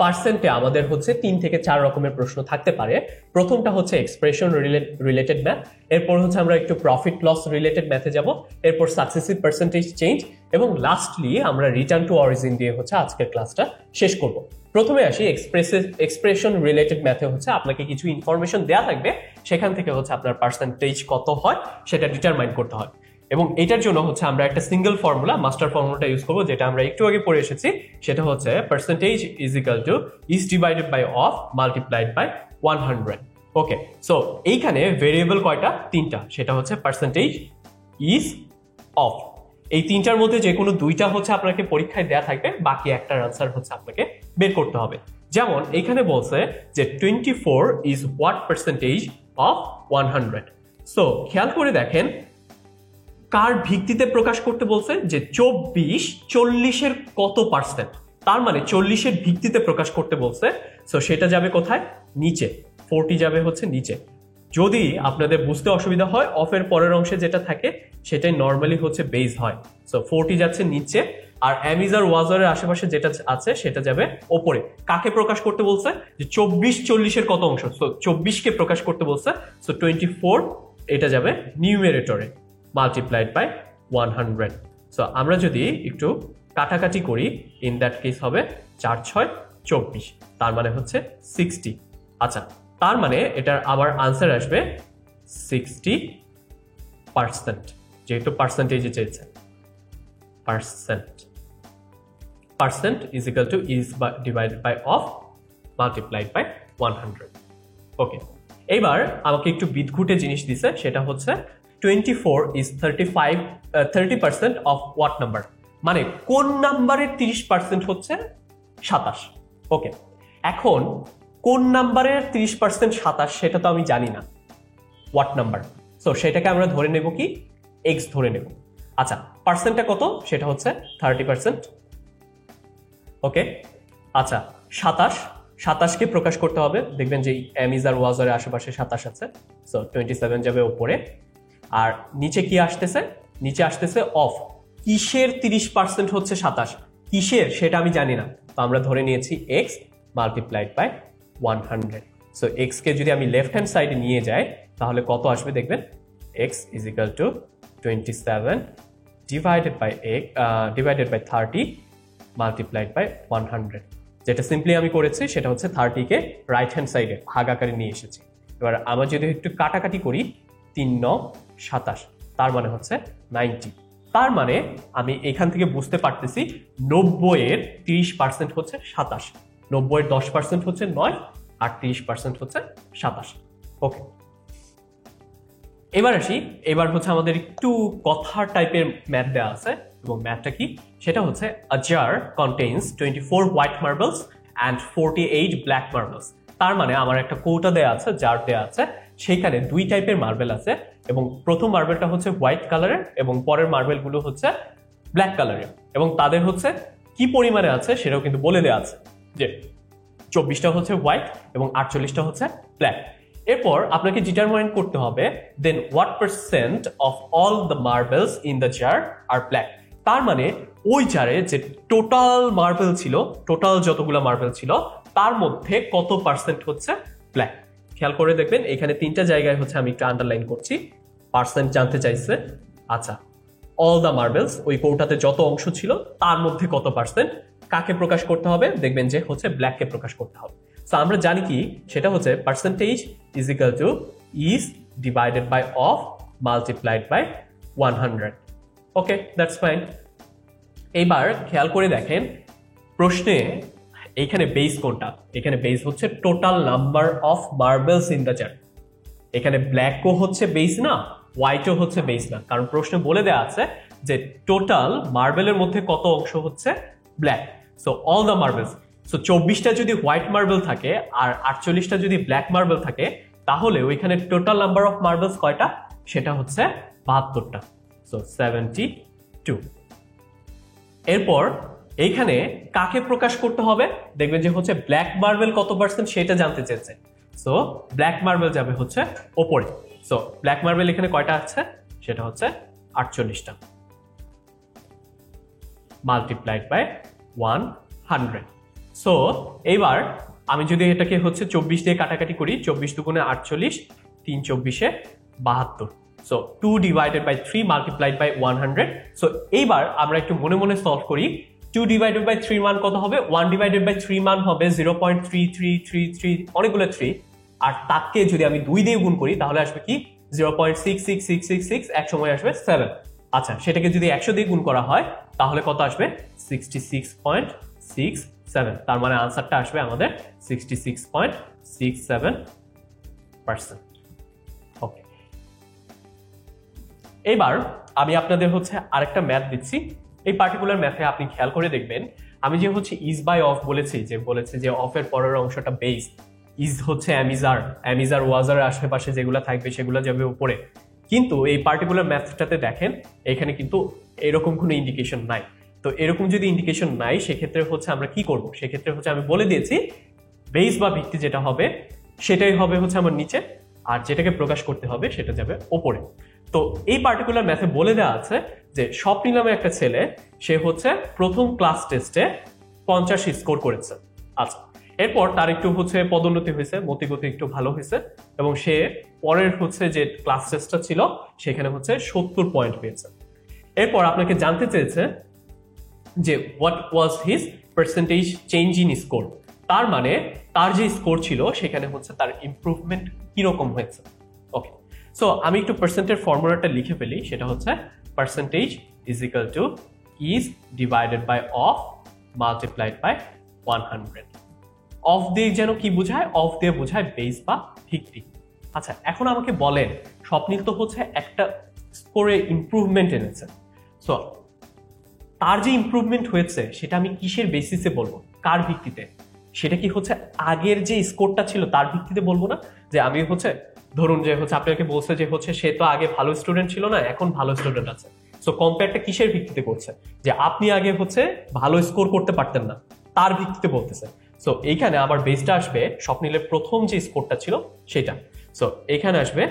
Speaker 1: পার্সেন্টে আমাদের হচ্ছে 3 থেকে 4 রকমের প্রশ্ন থাকতে পারে। প্রথমটা হচ্ছে এক্সপ্রেশন রিলেটেড ম্যাথ, এরপর হচ্ছে আমরা একটু প্রফিট লস রিলেটেড ম্যাথে যাব, এরপর সাকসেসিভ পার্সেন্টেজ চেঞ্জ, এবং লাস্টলি আমরা রিটার্ন টু অরিজিন দিয়ে হচ্ছে আজকের ক্লাসটা শেষ করব। প্রথমে আসি এক্সপ্রেশন রিলেটেড ম্যাথে হচ্ছে আপনাকে কিছু ইনফরমেশন দেয়া থাকবে, সেখান থেকে হচ্ছে আপনার পার্সেন্টেজ কত হয় সেটা ডিটারমাইন করতে হয়। এবং এটার জন্য হচ্ছে আমরা একটা সিঙ্গেল ফর্মুলা, মাস্টার ফর্মুলাটা ইউজ করবো, যেটা আমরা একটু আগে পড়ে এসেছি। সেটা হচ্ছে percentage is equal to is divided by of multiplied by 100। Okay, so এইখানে ভেরিয়েবল কয়টা? 3টা। সেটা হচ্ছে পার্সেন্টেজ, ইজ, অফ। এই 3টার মধ্যে যে কোনো 2টা হচ্ছে আপনাকে পরীক্ষায় দেয়া থাকবে, বাকি একটার আনসার হচ্ছে আপনাকে বের করতে হবে। যেমন এখানে বলছে যে 24 is what percentage of 100। So খেয়াল করে দেখেন কার ভিত্তিতে প্রকাশ করতে বলছে, যে 24 40-এর কত পার্সেন্ট, তার মানে 40-এর ভিত্তিতে প্রকাশ করতে বলছে। সো সেটা যাবে কোথায়? নিচে। 40 যাবে হচ্ছে নিচে। যদি আপনাদের বুঝতে অসুবিধা হয় অফের পরের অংশে যেটা থাকে সেটাই নর্মালি হচ্ছে বেস হয়। সো 40 যাচ্ছে নিচে, আর অ্যামিজ আর ওয়াজারের আশেপাশে যেটা আছে সেটা যাবে ওপরে। কাকে প্রকাশ করতে বলছে? যে 24 40-এর কত অংশ, সো 24-কে প্রকাশ করতে বলছে। সো 24 এটা যাবে নিউমেরেটরে মাল্টিপ্লাইড বাই 100। সো আমরা যদি একটু কাটাকাটি করি, ইন দ্যাট কেস হবে 4 6 24, তার মানে হচ্ছে 60। আচ্ছা, তার মানে এটার আবার আনসার আসবে 60%, যেহেতু পার্সেন্টেজে চেয়েছে। Percent is equal to is divided by of multiplied by 100। Okay, এইবার আমাকে একটু বিদঘুটে জিনিস দিছে, সেটা হচ্ছে 24 ইজ 30% অফ হোয়াট নাম্বার, মানে কোন নাম্বারের 30% হচ্ছে 27। ওকে, এখন কোন নাম্বারের 30% 27 সেটা তো আমি জানি না, হোয়াট নাম্বার। সো সেটাকে আমরা ধরে নেব কি, এক্স ধরে নেব। আচ্ছা, পার্সেন্টটা কত? সেটা হচ্ছে 30%। ওকে, আচ্ছা 27কে প্রকাশ করতে হবে, দেখবেন যে অ্যামিজ আর ওয়াজারের আশেপাশে 27 আছে। সো 27 যাবে উপরে, আর নিচে কি আসতেছে? নিচে আসতেছে অফ। কিসের 30% হচ্ছে 27, কিসের সেটা আমি জানি না, তো আমরা ধরে নিয়েছি x multiplied by 100। So x কে যদি আমি লেফট হ্যান্ড সাইডে নিয়ে যাই তাহলে কত আসবে দেখবেন, x is equal to 27 divided by 30 multiplied by 100। যেটা সিম্পলি আমি করেছি সেটা হচ্ছে 30-কে রাইট হ্যান্ড সাইডে ভাগ আকারে নিয়ে এসেছি। এবার আমরা যদি একটু কাটাকাটি করি, 3 9 27, তার মানে হচ্ছে 90। তার মানে আমি এখান থেকে বুঝতে পারতেছি 90-এর 30% হচ্ছে 27, 90-এর 10% হচ্ছে 9, আর 30% হচ্ছে 27। ওকে, এবার আসি, এবার হচ্ছে আমাদের একটু কথার টাইপের ম্যাথ দেওয়া আছে, এবং ম্যাথটা কি সেটা হচ্ছে a jar contains 24 white marbles and 48 black marbles. তার মানে আমার একটা কৌটা দেওয়া আছে, জার দেওয়া আছে, সেইখানে দুই টাইপের মার্বেল আছে, এবং প্রথম মার্বেলটা হচ্ছে হোয়াইট কালারের এবং পরের মার্বেলগুলো হচ্ছে ব্ল্যাক কালারের, এবং তাদের হচ্ছে কি পরিমাণে আছে সেটাও কিন্তু বলে দেওয়া আছে, যে 24টা হচ্ছে হোয়াইট এবং 48টা হচ্ছে ব্ল্যাক। এরপর আপনাকে ডিটারমাইন করতে হবে then what percent of all the marbles in the jar are black. তার মানে ওই জারে যে টোটাল মার্বেল ছিল, টোটাল যতগুলো মার্বেল ছিল তার মধ্যে কত পার্সেন্ট হচ্ছে ব্ল্যাক। খেয়াল করে দেখবেন এখানে 3টা জায়গায় হচ্ছে আমি একটু আন্ডারলাইন করছি, পার্সেন্ট জানতে চাইছে। আচ্ছা, অল দ্য মার্বেলস, ওই কৌটাতে যত অংশ ছিল তার মধ্যে কত পার্সেন্ট, কাকে প্রকাশ করতে হবে? দেখবেন যে হচ্ছে ব্ল্যাককে প্রকাশ করতে হবে। সো আমরা জানি কি, সেটা হচ্ছে percentage is equal to is divided by of multiplied by 100। Okay, that's fine. এইবার খেয়াল করে দেখেন প্রশ্নে এইখানে বেস কোনটা, এখানে বেস হচ্ছে total number of marbles in the jar. এখানে ব্ল্যাকও হচ্ছে বেস না, হোয়াইটও হচ্ছে বেস না, কারণ প্রশ্নে বলে দেওয়া আছে যে টোটাল মার্বেলের মধ্যে কত অংশ হচ্ছে black. So all the marbles, so 24টা যদি হোয়াইট মার্বেল থাকে আর 48টা যদি ব্ল্যাক মার্বেল থাকে, তাহলে ওইখানে টোটাল নাম্বার অফ মার্বেলস কয়টা? সেটা হচ্ছে 72টা। সো 72। এরপর এইখানে কাকে প্রকাশ করতে হবে? দেখবেন যে হচ্ছে ব্ল্যাক মার্বেল কত পার্সেন্ট সেটা জানতে চেয়েছে। সো ব্ল্যাক মার্বেল যাবে হচ্ছে ওপরে। সো ব্ল্যাক মার্বেল এখানে কয়টা আছে? সেটা হচ্ছে 48টা মাল্টিপ্লাইড বাই 100। সো এইবার আমি যদি এটাকে হচ্ছে 24 দিয়ে কাটাকাটি করি, 24 দুগুণে 48, 3 24-এ 72। So 2 divided by 3 multiplied by 100। So এইবার আমরা একটু মনে মনে সলভ করি। 2 ডিভাইডেড বাই 3 মান কত হবে? 1 ডিভাইডেড বাই 3 মান হবে 0.3333, অনেকগুলো 3, আর তাকে যদি আমি 2 দিয়ে গুণ করি তাহলে আসবে কি 0.66666, এক সময় আসবে 7। আচ্ছা, সেটাকে যদি 100 দিয়ে গুণ করা হয় তাহলে কত আসবে? 66.67। তার মানে আনসারটা আসবে আমাদের 66.67%। ওকে, এবার আমি আপনাদের হচ্ছে আরেকটা ম্যাথ দিচ্ছি। এই পার্টিকুলার ম্যাথে আপনি খেয়াল করে দেখবেন, আমি যে হচ্ছে ইজ বাই অফ বলেছি, যে অফের পরের অংশটা বেস, ইজ হচ্ছে অ্যামিজার ওয়াজার আশেপাশে যেগুলো থাকবে সেগুলো যাবে উপরে। কিন্তু এই পার্টিকুলার ম্যাথটাতে দেখেন এখানে কিন্তু এরকম কোনো ইন্ডিকেশন নাই। তো এরকম যদি ইন্ডিকেশন নাই সেক্ষেত্রে হচ্ছে আমরা কি করব? সেক্ষেত্রে হচ্ছে আমি বলে দিয়েছি বেস বা ভিত্তি যেটা হবে সেটাই হবে হচ্ছে আমার নিচে, আর যেটাকে প্রকাশ করতে হবে সেটা যাবে ওপরে। তো এই পার্টিকুলার ম্যাথে বলে দেওয়া আছে যে স্বপ্নিল নামে একটা ছেলে, সে হচ্ছে প্রথম ক্লাস টেস্টে 50 স্কোর করেছে। আচ্ছা, এরপর তার একটু হচ্ছে পদোন্নতি হয়েছে, মতিগতি একটু ভালো হয়েছে, এবং সে পরের হচ্ছে যে ক্লাস টেস্টটা ছিল সেখানে হচ্ছে 70 পয়েন্ট পেয়েছে। এরপর আপনাকে জানতে চেয়েছে যে what was his percentage change in score, তার মানে তার যে স্কোর ছিল সেখানে হচ্ছে তার ইমপ্রুভমেন্ট কিরকম হয়েছে। ওকে, সো আমি একটু পার্সেন্টের ফর্মুলাটা লিখে ফেলি, সেটা হচ্ছে percentage is equal to is divided by of multiplied by 100। Of দিয়ে যেন কি বোঝায়? অফ দিয়ে বোঝায় বেস বা ভিত্তি। আচ্ছা, এখন আমাকে বলেন স্বপ্নিল তো হচ্ছে একটা স্কোরে ইমপ্রুভমেন্ট এনেছে, সো তার যে ইমপ্রুভমেন্ট হয়েছে সেটা আমি কিসের বেসিসে বলবো, কার ভিত্তিতে? সেটা কি হচ্ছে আগের যে স্কোরটা ছিল তার ভিত্তিতে বলবো না? যে আমি হচ্ছে ধরুন যে হচ্ছে আপনাকে বলছে যে হচ্ছে সে তো আগে ভালো স্টুডেন্ট ছিল না, এখন ভালো স্টুডেন্ট আছে, সো কম্পেয়ারটা কিসের ভিত্তিতে করছে? যে আপনি আগে হচ্ছে ভালো স্কোর করতে পারতেন না, তার ভিত্তিতে বলতেছে। সো এইখানে আবার বেসটা আসবে স্বপ্নিলের প্রথম যে স্কোরটা ছিল সেটা। সো এখানে আসবে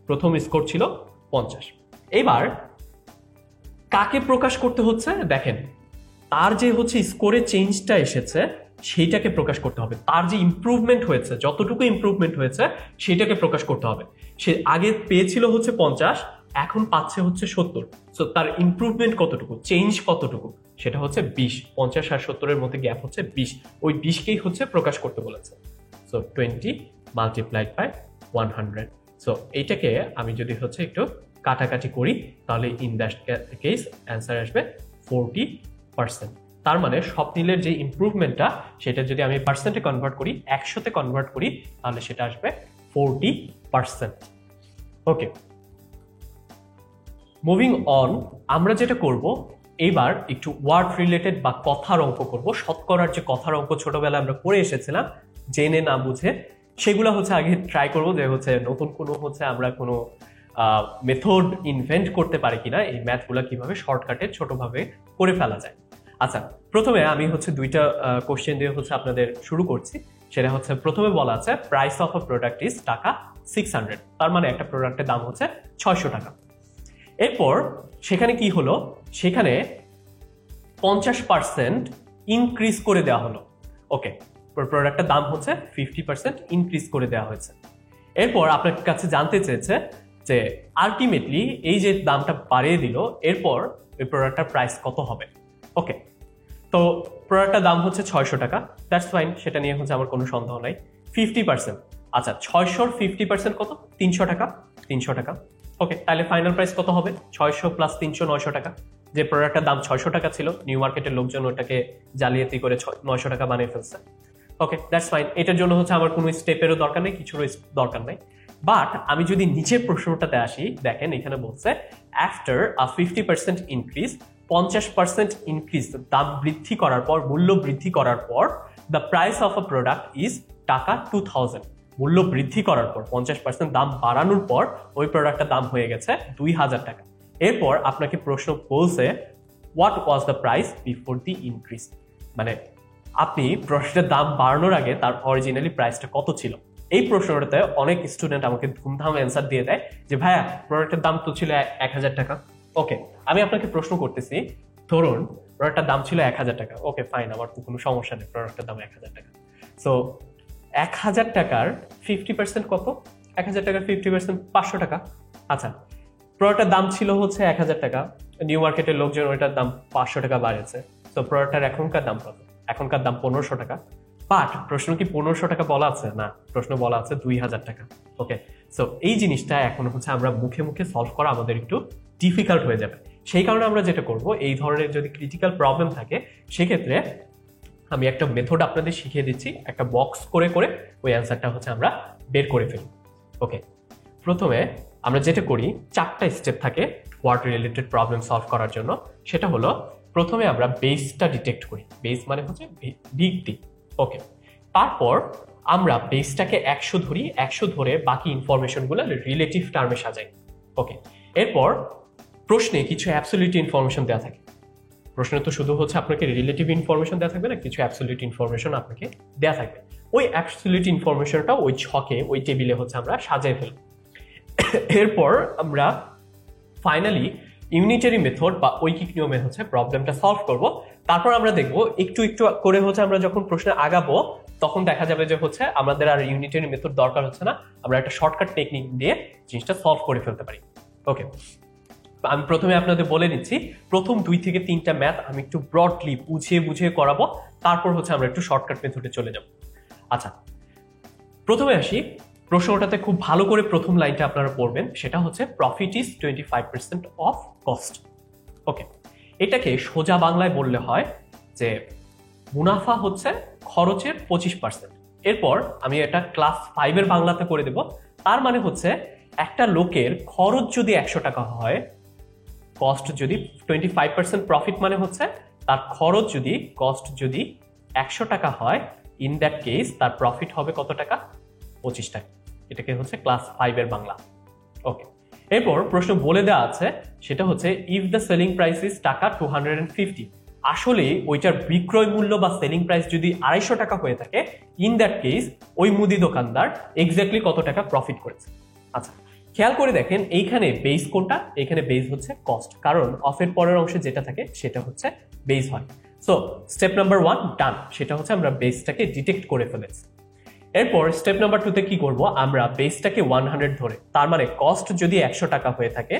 Speaker 1: প্রথম স্কোর ছিল 50। এবার কাকে প্রকাশ করতে হচ্ছে? দেখেন, তার যে হচ্ছে স্কোরে চেঞ্জটা এসেছে সেইটাকে প্রকাশ করতে হবে। তার যে ইমপ্রুভমেন্ট হয়েছে, যতটুকু ইমপ্রুভমেন্ট হয়েছে সেটাকে প্রকাশ করতে হবে। সে আগে পেয়েছিল হচ্ছে 50, এখন পাচ্ছে হচ্ছে 70। সো তার ইমপ্রুভমেন্ট কতটুকু, চেঞ্জ কতটুকু, সেটা হচ্ছে 20। 50 আর 70 এর মধ্যে গ্যাপ হচ্ছে 20, ওই 20কেই হচ্ছে প্রকাশ করতে বলেছে। So 20 multiplied by 100। সো এইটাকে আমি যদি হচ্ছে একটু কাটাকাটি করি তাহলে ইন দ্যাট কেস অ্যান্সার আসবে 40%। তার মানে স্বপ্নিলের যে ইমপ্রুভমেন্টটা সেটা যদি আমি পার্সেন্টে কনভার্ট করি, 100তে কনভার্ট করি, তাহলে সেটা আসবে 40%। ওকে, মুভিং অন, আমরা যেটা করব এবার একটু ওয়ার্ড রিলেটেড বা কথার অঙ্ক করব। শতকরার যে কথার অঙ্ক ছোটবেলায় আমরা পড়ে এসেছিলাম জেনে না বুঝে, সেগুলো হচ্ছে আগে ট্রাই করবো যে হচ্ছে নতুন কোনো হচ্ছে আমরা কোনো মেথড ইনভেন্ট করতে পারি কিনা, এই ম্যাথগুলো কিভাবে শর্টকাটে ছোটভাবে করে ফেলা যায়। আচ্ছা, প্রথমে আমি হচ্ছে দুইটা কোশ্চেন দিয়ে হচ্ছে আপনাদের শুরু করছি। সেটা হচ্ছে প্রথমে বলা আছে price of a product is টাকা 600, তার মানে একটা প্রোডাক্টের দাম হচ্ছে 600 টাকা। এরপর সেখানে কি হলো, সেখানে 50% ইনক্রিজ করে দেওয়া হলো। ওকে, প্রোডাক্টের দাম হচ্ছে 50% ইনক্রিজ করে দেওয়া হয়েছে। এরপর আপনার কাছে জানতে চেয়েছে যে আলটিমেটলি এই যে দামটা বাড়িয়ে দিল, এরপর ওই প্রোডাক্টটার প্রাইস কত হবে। ওকে, তো প্রোডাক্টটার দাম হচ্ছে 600 টাকা, দ্যাটস ফাইন, সেটা নিয়ে হচ্ছে আমার কোনো সন্দেহ নাই। 50%, আচ্ছা 600-র 50% কত? 300 টাকা। 300 টাকা, ওকে, তাহলে ফাইনাল প্রাইস কত হবে? 600 প্লাস 300, 900 টাকা। যে প্রোডাক্টটার দাম 600 টাকা ছিল, নিউ মার্কেটের লোকজন ওটাকে জালিয়াতি করে 900 টাকা বানিয়ে ফেলছে। ওকে, দ্যাটস ফাইন, এটার জন্য হচ্ছে আমার কোনো স্টেপেরও দরকার নেই, কিছুরও দরকার নেই। বাট আমি যদি নিচের প্রশ্নটাতে আসি, দেখেন এখানে বলছে আফটার আ 50% ইনক্রিজ, 50% ইনক্রিজ, দাম বৃদ্ধি করার পর, মূল্য বৃদ্ধি করার পর, the price of a product is টাকা 2000। মূল্য বৃদ্ধি করার পর 50% দাম বাড়ানোর পর ওই প্রোডাক্টটার দাম হয়ে গেছে 2000 টাকা। এরপর আপনাকে প্রশ্ন বলছে what was the price before the increase, মানে আপনি প্রোডাক্টের দাম বাড়ানোর আগে তার অরিজিনালি প্রাইসটা কত ছিল। এই প্রশ্নটাতে অনেক স্টুডেন্ট আমাকে ধুমধাম অ্যান্সার দিয়ে দেয় যে ভাইয়া প্রোডাক্টের দাম তো ছিল 1000 টাকা। ওকে, আমি আপনাকে প্রশ্ন করতেছি, ধরুন প্রোডাক্টের দাম ছিল 1000 টাকা। ওকে ফাইন, আমার তো কোনো সমস্যা নেই, প্রোডাক্টের দাম 1000 টাকা। সো 1000 টাকার 50% কত? 1000 টাকার 50% 500 টাকা। আচ্ছা, প্রোডাক্টের দাম ছিল হচ্ছে 1000 টাকা, নিউ মার্কেটের লোকজন ওইটার দাম 500 টাকা বাড়িয়েছে। তো প্রোডাক্টের এখনকার দাম কত? এখনকার দাম 1500 টাকা। বাট প্রশ্ন কি 1500 টাকা বলা আছে? না, প্রশ্ন বলা আছে 2000 টাকা। ওকে, সো এই জিনিসটা এখন হচ্ছে আমরা মুখে মুখে সলভ করা আমাদের একটু ডিফিকাল্ট হয়ে যাবে। সেই কারণে আমরা যেটা করব, এই ধরনের যদি ক্রিটিক্যাল প্রবলেম থাকে সেক্ষেত্রে আমি একটা মেথড আপনাদের শিখিয়ে দিচ্ছি, একটা বক্স করে করে ওই অ্যান্সারটা হচ্ছে আমরা বের করে ফেলি। ওকে, প্রথমে আমরা যেটা করি, 4টা স্টেপ থাকে ওয়ার্ড রিলেটেড প্রবলেম সলভ করার জন্য। সেটা হলো প্রথমে আমরা বেসটা ডিটেক্ট করি, বেস মানে হচ্ছে ভিত্তি। ওকে, তারপর আমরা বেসটাকে 100 ধরি, 100 ধরে বাকি ইনফরমেশনগুলো রিলেটিভ টার্মে সাজাই। ওকে, এরপর প্রশ্নে কিছু অ্যাবসলিউট ইনফরমেশন দেওয়া থাকে, প্রশ্নে তো শুধু হচ্ছে আপনাকে রিলেটিভ ইনফরমেশন দেওয়া থাকবে না, কিছু অ্যাবসলিউট ইনফরমেশন আপনাকে দেওয়া থাকবে। ওই অ্যাবসলিউট ইনফরমেশনটা ওই ছকে ওই টেবিলে হচ্ছে আমরা সাজিয়ে ফেলব। এরপর আমরা ফাইনালি ইউনিটারি মেথড বা ঐকিক নিয়মে হচ্ছে প্রবলেমটা সলভ করব। তারপর আমরা দেখব একটু একটু করে হচ্ছে আমরা যখন প্রশ্নে আগাবো তখন দেখা যাবে যে হচ্ছে আমাদের আর ইউনিটারি মেথড দরকার হচ্ছে না, আমরা একটা শর্টকাট টেকনিক দিয়ে জিনিসটা সলভ করে ফেলতে পারি। ওকে, আমি প্রথমে আপনাদের বলে নিচ্ছি, প্রথম 2 থেকে 3টা ম্যাথ আমি একটু ব্রডলি বুঝিয়ে বুঝিয়ে করাবো, তারপর হচ্ছে আমরা একটু শর্টকাট মেথডে চলে যাব। আচ্ছা, প্রথমে আসি প্রশ্নটাতে। খুব ভালো করে প্রথম লাইনটা আপনারা পড়বেন, সেটা হচ্ছে প্রফিট ইজ 25% অফ কস্ট। ওকে, এটাকে সোজা বাংলায় বললে হয় যে মুনাফা হচ্ছে খরচের 25%। এরপর আমি এটা ক্লাস 5 এর বাংলাতে করে দেব। তার মানে হচ্ছে একটা লোকের খরচ যদি 100 টাকা হয়, কস্ট যদি 25% প্রফিট মানে হচ্ছে তার খরচ যদি কস্ট যদি 100 টাকা হয়, ইন দ্যাট কেস তার প্রফিট হবে কত টাকা? 25 টাকা। এটাকে হচ্ছে ক্লাস 5 এর বাংলা। ওকে, এরপর প্রশ্ন বলে দেওয়া আছে, সেটা হচ্ছে if the selling price is টাকা 250, আসলে ওইটার বিক্রয় মূল্য বা সেলিং প্রাইস যদি 250 টাকা হয়ে থাকে, ইন দ্যাট কেস ওই মুদি দোকানদার এক্স্যাক্টলি কত টাকা প্রফিট করেছে। আচ্ছা, খেয়াল করে দেখেন এইখানে বেস কোনটা? এখানে বেস হচ্ছে কস্ট, কারণ অফের পরের অংশে যেটা থাকে সেটা হচ্ছে বেস হয়। সো স্টেপ নাম্বার 1 ডান, সেটা হচ্ছে আমরা বেসটাকে ডিটেক্ট করে ফেলেছি। এরপর স্টেপ নাম্বার 2 তে কি করব? আমরা বেসটাকে 100 ধরে, তার মানে কস্ট যদি 100 টাকা হয়ে থাকে,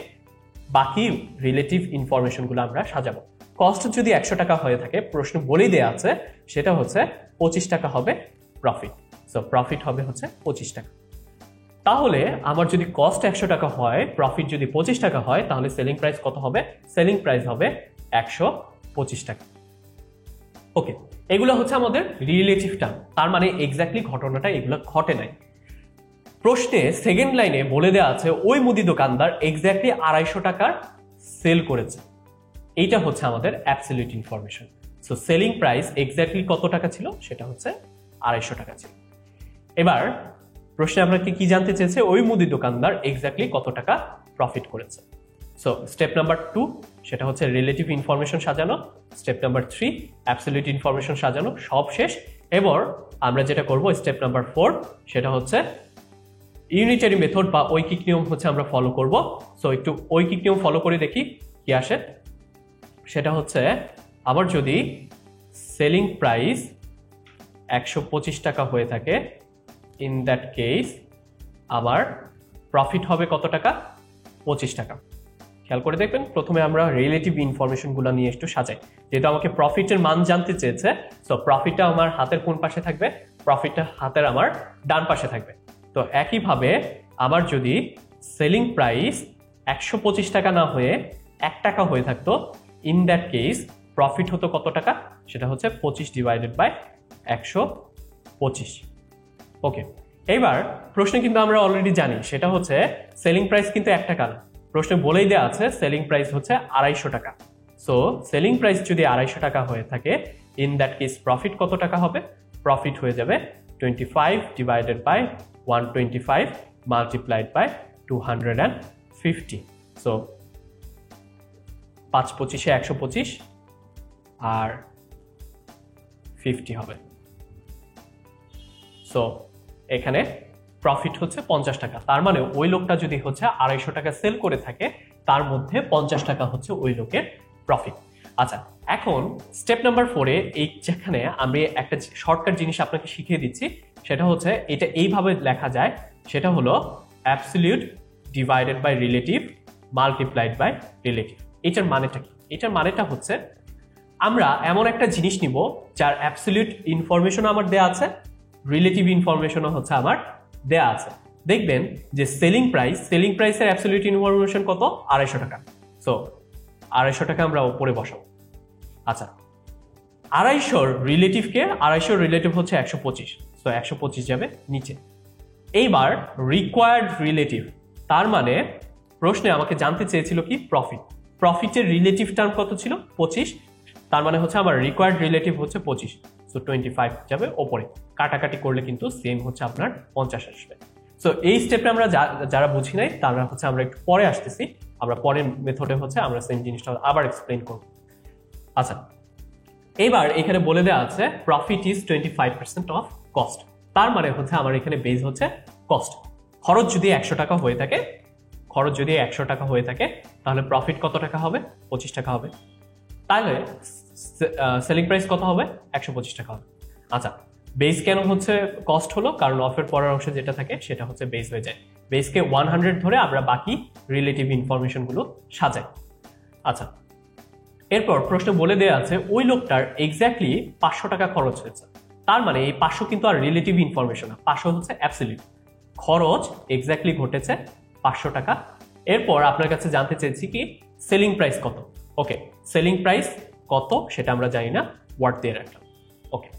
Speaker 1: বাকি রিলেটিভ ইনফরমেশনগুলো আমরা সাজাবো। কস্ট যদি 100 টাকা হয়ে থাকে, প্রশ্ন বলেই দেয়া আছে, সেটা হচ্ছে 25 টাকা হবে প্রফিট। সো প্রফিট হবে হচ্ছে 25 টাকা। তাহলে আমার যদি কস্ট 100 টাকা হয়, প্রফিট যদি 25 টাকা হয়, তাহলে সেলিং প্রাইস কত হবে? সেলিং প্রাইস হবে 125 টাকা। ওকে, এগুলো হচ্ছে আমাদের রিলেটিভ টার্ম, তার মানে এক্স্যাক্টলি ঘটনাটা এগুলো ঘটে নাই। প্রশ্নে সেকেন্ড লাইনে বলে দেওয়া আছে ওই মুদি দোকানদার এক্স্যাক্টলি 250 টাকার সেল করেছে। এইটা হচ্ছে আমাদের absolute information. So selling price exactly কত টাকা ছিল? সেটা হচ্ছে 250 টাকা ছিল। এবার প্রশ্নে আপনাকে কি জানতে চেয়েছে? ওই মুদি দোকানদার এক্স্যাক্টলি কত টাকা প্রফিট করেছে। সো স্টেপ নাম্বার 2 সেটা হচ্ছে রিলেটিভ ইনফরমেশন সাজানো, স্টেপ নাম্বার 3 অ্যাবসলিউট ইনফরমেশন সাজানো, সব শেষ। এবার আমরা যেটা করব স্টেপ নাম্বার 4, সেটা হচ্ছে ইউনিটারি মেথড বা ঐকিক নিয়ম হচ্ছে আমরা ফলো করব। সো একটু ঐকিক নিয়ম ফলো করে দেখি কি আসে। সেটা হচ্ছে আবার যদি সেলিং প্রাইস 125 টাকা হয়ে থাকে, ইন দ্যাট কেস আমার প্রফিট হবে কত টাকা? 25 টাকা। খেয়াল করে দেখবেন, প্রথমে আমরা রিলেটিভ ইনফরমেশনগুলো নিয়ে একটু সাজাই। যেহেতু আমাকে প্রফিটের মান জানতে চেয়েছে, সো প্রফিটটা আমার হাতের কোন পাশে থাকবে? প্রফিটটা হাতের আমার ডান পাশে থাকবে। তো একইভাবে আমার যদি সেলিং প্রাইস 125 টাকা না হয়ে 1 টাকা হয়ে থাকতো, ইন দ্যাট কেস প্রফিট হতো কত টাকা? সেটা হচ্ছে 25 ডিভাইডেড বাই 125। ওকে, এইবার প্রশ্নে কিন্তু আমরা অলরেডি জানি, সেটা হচ্ছে সেলিং প্রাইস কিন্তু 1 টাকা না, প্রশ্নে বলেই দেওয়া আছে সেলিং প্রাইস হচ্ছে 250 টাকা। সো সেলিং প্রাইস যদি 250 টাকা হয়ে থাকে, ইন দ্যাট কেস প্রফিট কত টাকা হবে? প্রফিট হয়ে যাবে 25 divided by 125 multiplied by 250। So 5 25 125 আর 50 হবে। সো এখানে প্রফিট হচ্ছে 50 টাকা। তার মানে ওই লোকটা যদি হচ্ছে 250 টাকা সেল করে থাকে, তার মধ্যে 50 টাকা হচ্ছে ওই লোকের প্রফিট। আচ্ছা, এখন স্টেপ নাম্বার 4 এ এই যেখানে আমি একটা শর্টকাট জিনিস আপনাকে শিখিয়ে দিচ্ছি, সেটা হচ্ছে এটা এইভাবে লেখা যায়, সেটা হলো absolute divided by relative multiplied by relative. এটার মানেটা কি? এটার মানেটা হচ্ছে আমরা এমন একটা জিনিস নিব যার অ্যাবসলিউট ইনফরমেশন আমার দেয়া আছে, রিলেটিভ ইনফরমেশনও হচ্ছে আমার দেয়া আছে। দেখবেন যে সেলিং প্রাইসের অ্যাবসলিউট ইনফরমেশন কত? 250 টাকা। সো 250 টাকা আমরা উপরে বসাবো। আচ্ছা, 250 রিলেটিভকে, 250 রিলেটিভ হচ্ছে 125, সো 125 যাবে নিচে। এইবার রিকোয়ার্ড রিলেটিভ, তার মানে প্রশ্নে আমাকে জানতে চেয়েছিল কি? প্রফিটের রিলেটিভ টার্ম কত ছিল? 25, তার মানে হচ্ছে আমার রিকোয়ার্ড রিলেটিভ হচ্ছে 25, সো 25 যাবে ওপরে। কাটাকাটি করলে কিন্তু সেম হচ্ছে আপনার 50 আসবে। সো এই স্টেপটা আমরা যারা বুঝি নাই তারা হচ্ছে আমরা একটু পরে আসতেছি, আমরা পরের মেথডে হচ্ছে আমরা সেম জিনিসটা আবার এক্সপ্লেইন করব। আচ্ছা, এবার এখানে বলে দেওয়া আছে প্রফিট ইজ 25% অফ কস্ট। তার মানে হচ্ছে আমার এখানে বেস হচ্ছে কস্ট। খরচ যদি 100 টাকা হয়ে থাকে, তাহলে প্রফিট কত টাকা হবে? 25 টাকা হবে। তাহলে সেলিং প্রাইস কত হবে? 125 টাকা হবে। আচ্ছা, বেস কেন হচ্ছে কস্ট হলো? কারণ অফের পরের অংশে যেটা থাকে সেটা হচ্ছে বেস হয়ে যায়। বেসকে 100 ধরে আমরা বাকি রিলেটিভ ইনফরমেশন গুলো সাজাই। আচ্ছা, এরপর প্রশ্ন বলে দেওয়া আছে ওই লোকটার এক্স্যাক্টলি 500 টাকা খরচ হয়েছে। তার মানে এই 500 কিন্তু আর রিলেটিভ ইনফরমেশন না, 500 হচ্ছে অ্যাবসলিউট। খরচ এক্স্যাক্টলি ঘটেছে 500 টাকা। এরপর আপনার কাছে জানতে চেয়েছি কি সেলিং প্রাইস কত। ওকে, সেলিং প্রাইস কত সেটা আমরা জানি না, ওয়ার্ড দিয়ে রাখলাম। ওকে,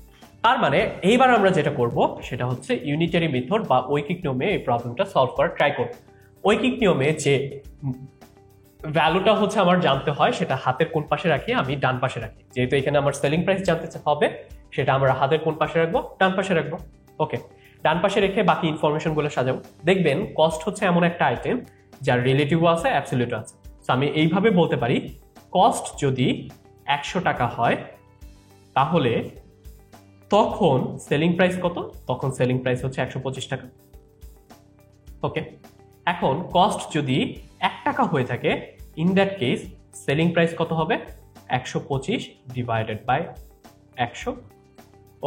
Speaker 1: তার মানে এইবার আমরা যেটা করব সেটা হচ্ছে ইউনিটারি মেথড বা ঐকিক নিয়মে এই প্রবলেমটা সলভ করার ট্রাই করব। ঐকিক নিয়মে যে ভ্যালুটা হচ্ছে আমার জানতে হয় সেটা হাতের কোন পাশে রাখি? আমি ডান পাশে রাখি। যেহেতু এখানে আমার সেলিং প্রাইস জানতে হবে, সেটা আমরা হাতের কোন পাশে রাখবো? ডান পাশে রাখবো। ওকে, ডান পাশে রেখে বাকি ইনফরমেশন গুলো সাজাবো। দেখবেন কস্ট হচ্ছে এমন একটা আইটেম যার রিলেটিভও আছে, অ্যাবসলিউটও আছে। তো আমি এইভাবে বলতে পারি কস্ট যদি 100 টাকা হয় তাহলে তখন সেলিং প্রাইস কত? তখন সেলিং প্রাইস হচ্ছে 125 টাকা। ওকে, এখন কস্ট যদি 1 টাকা হয়ে থাকে, in that case selling price কত হবে? 125 ডিভাইডেড বাই 100।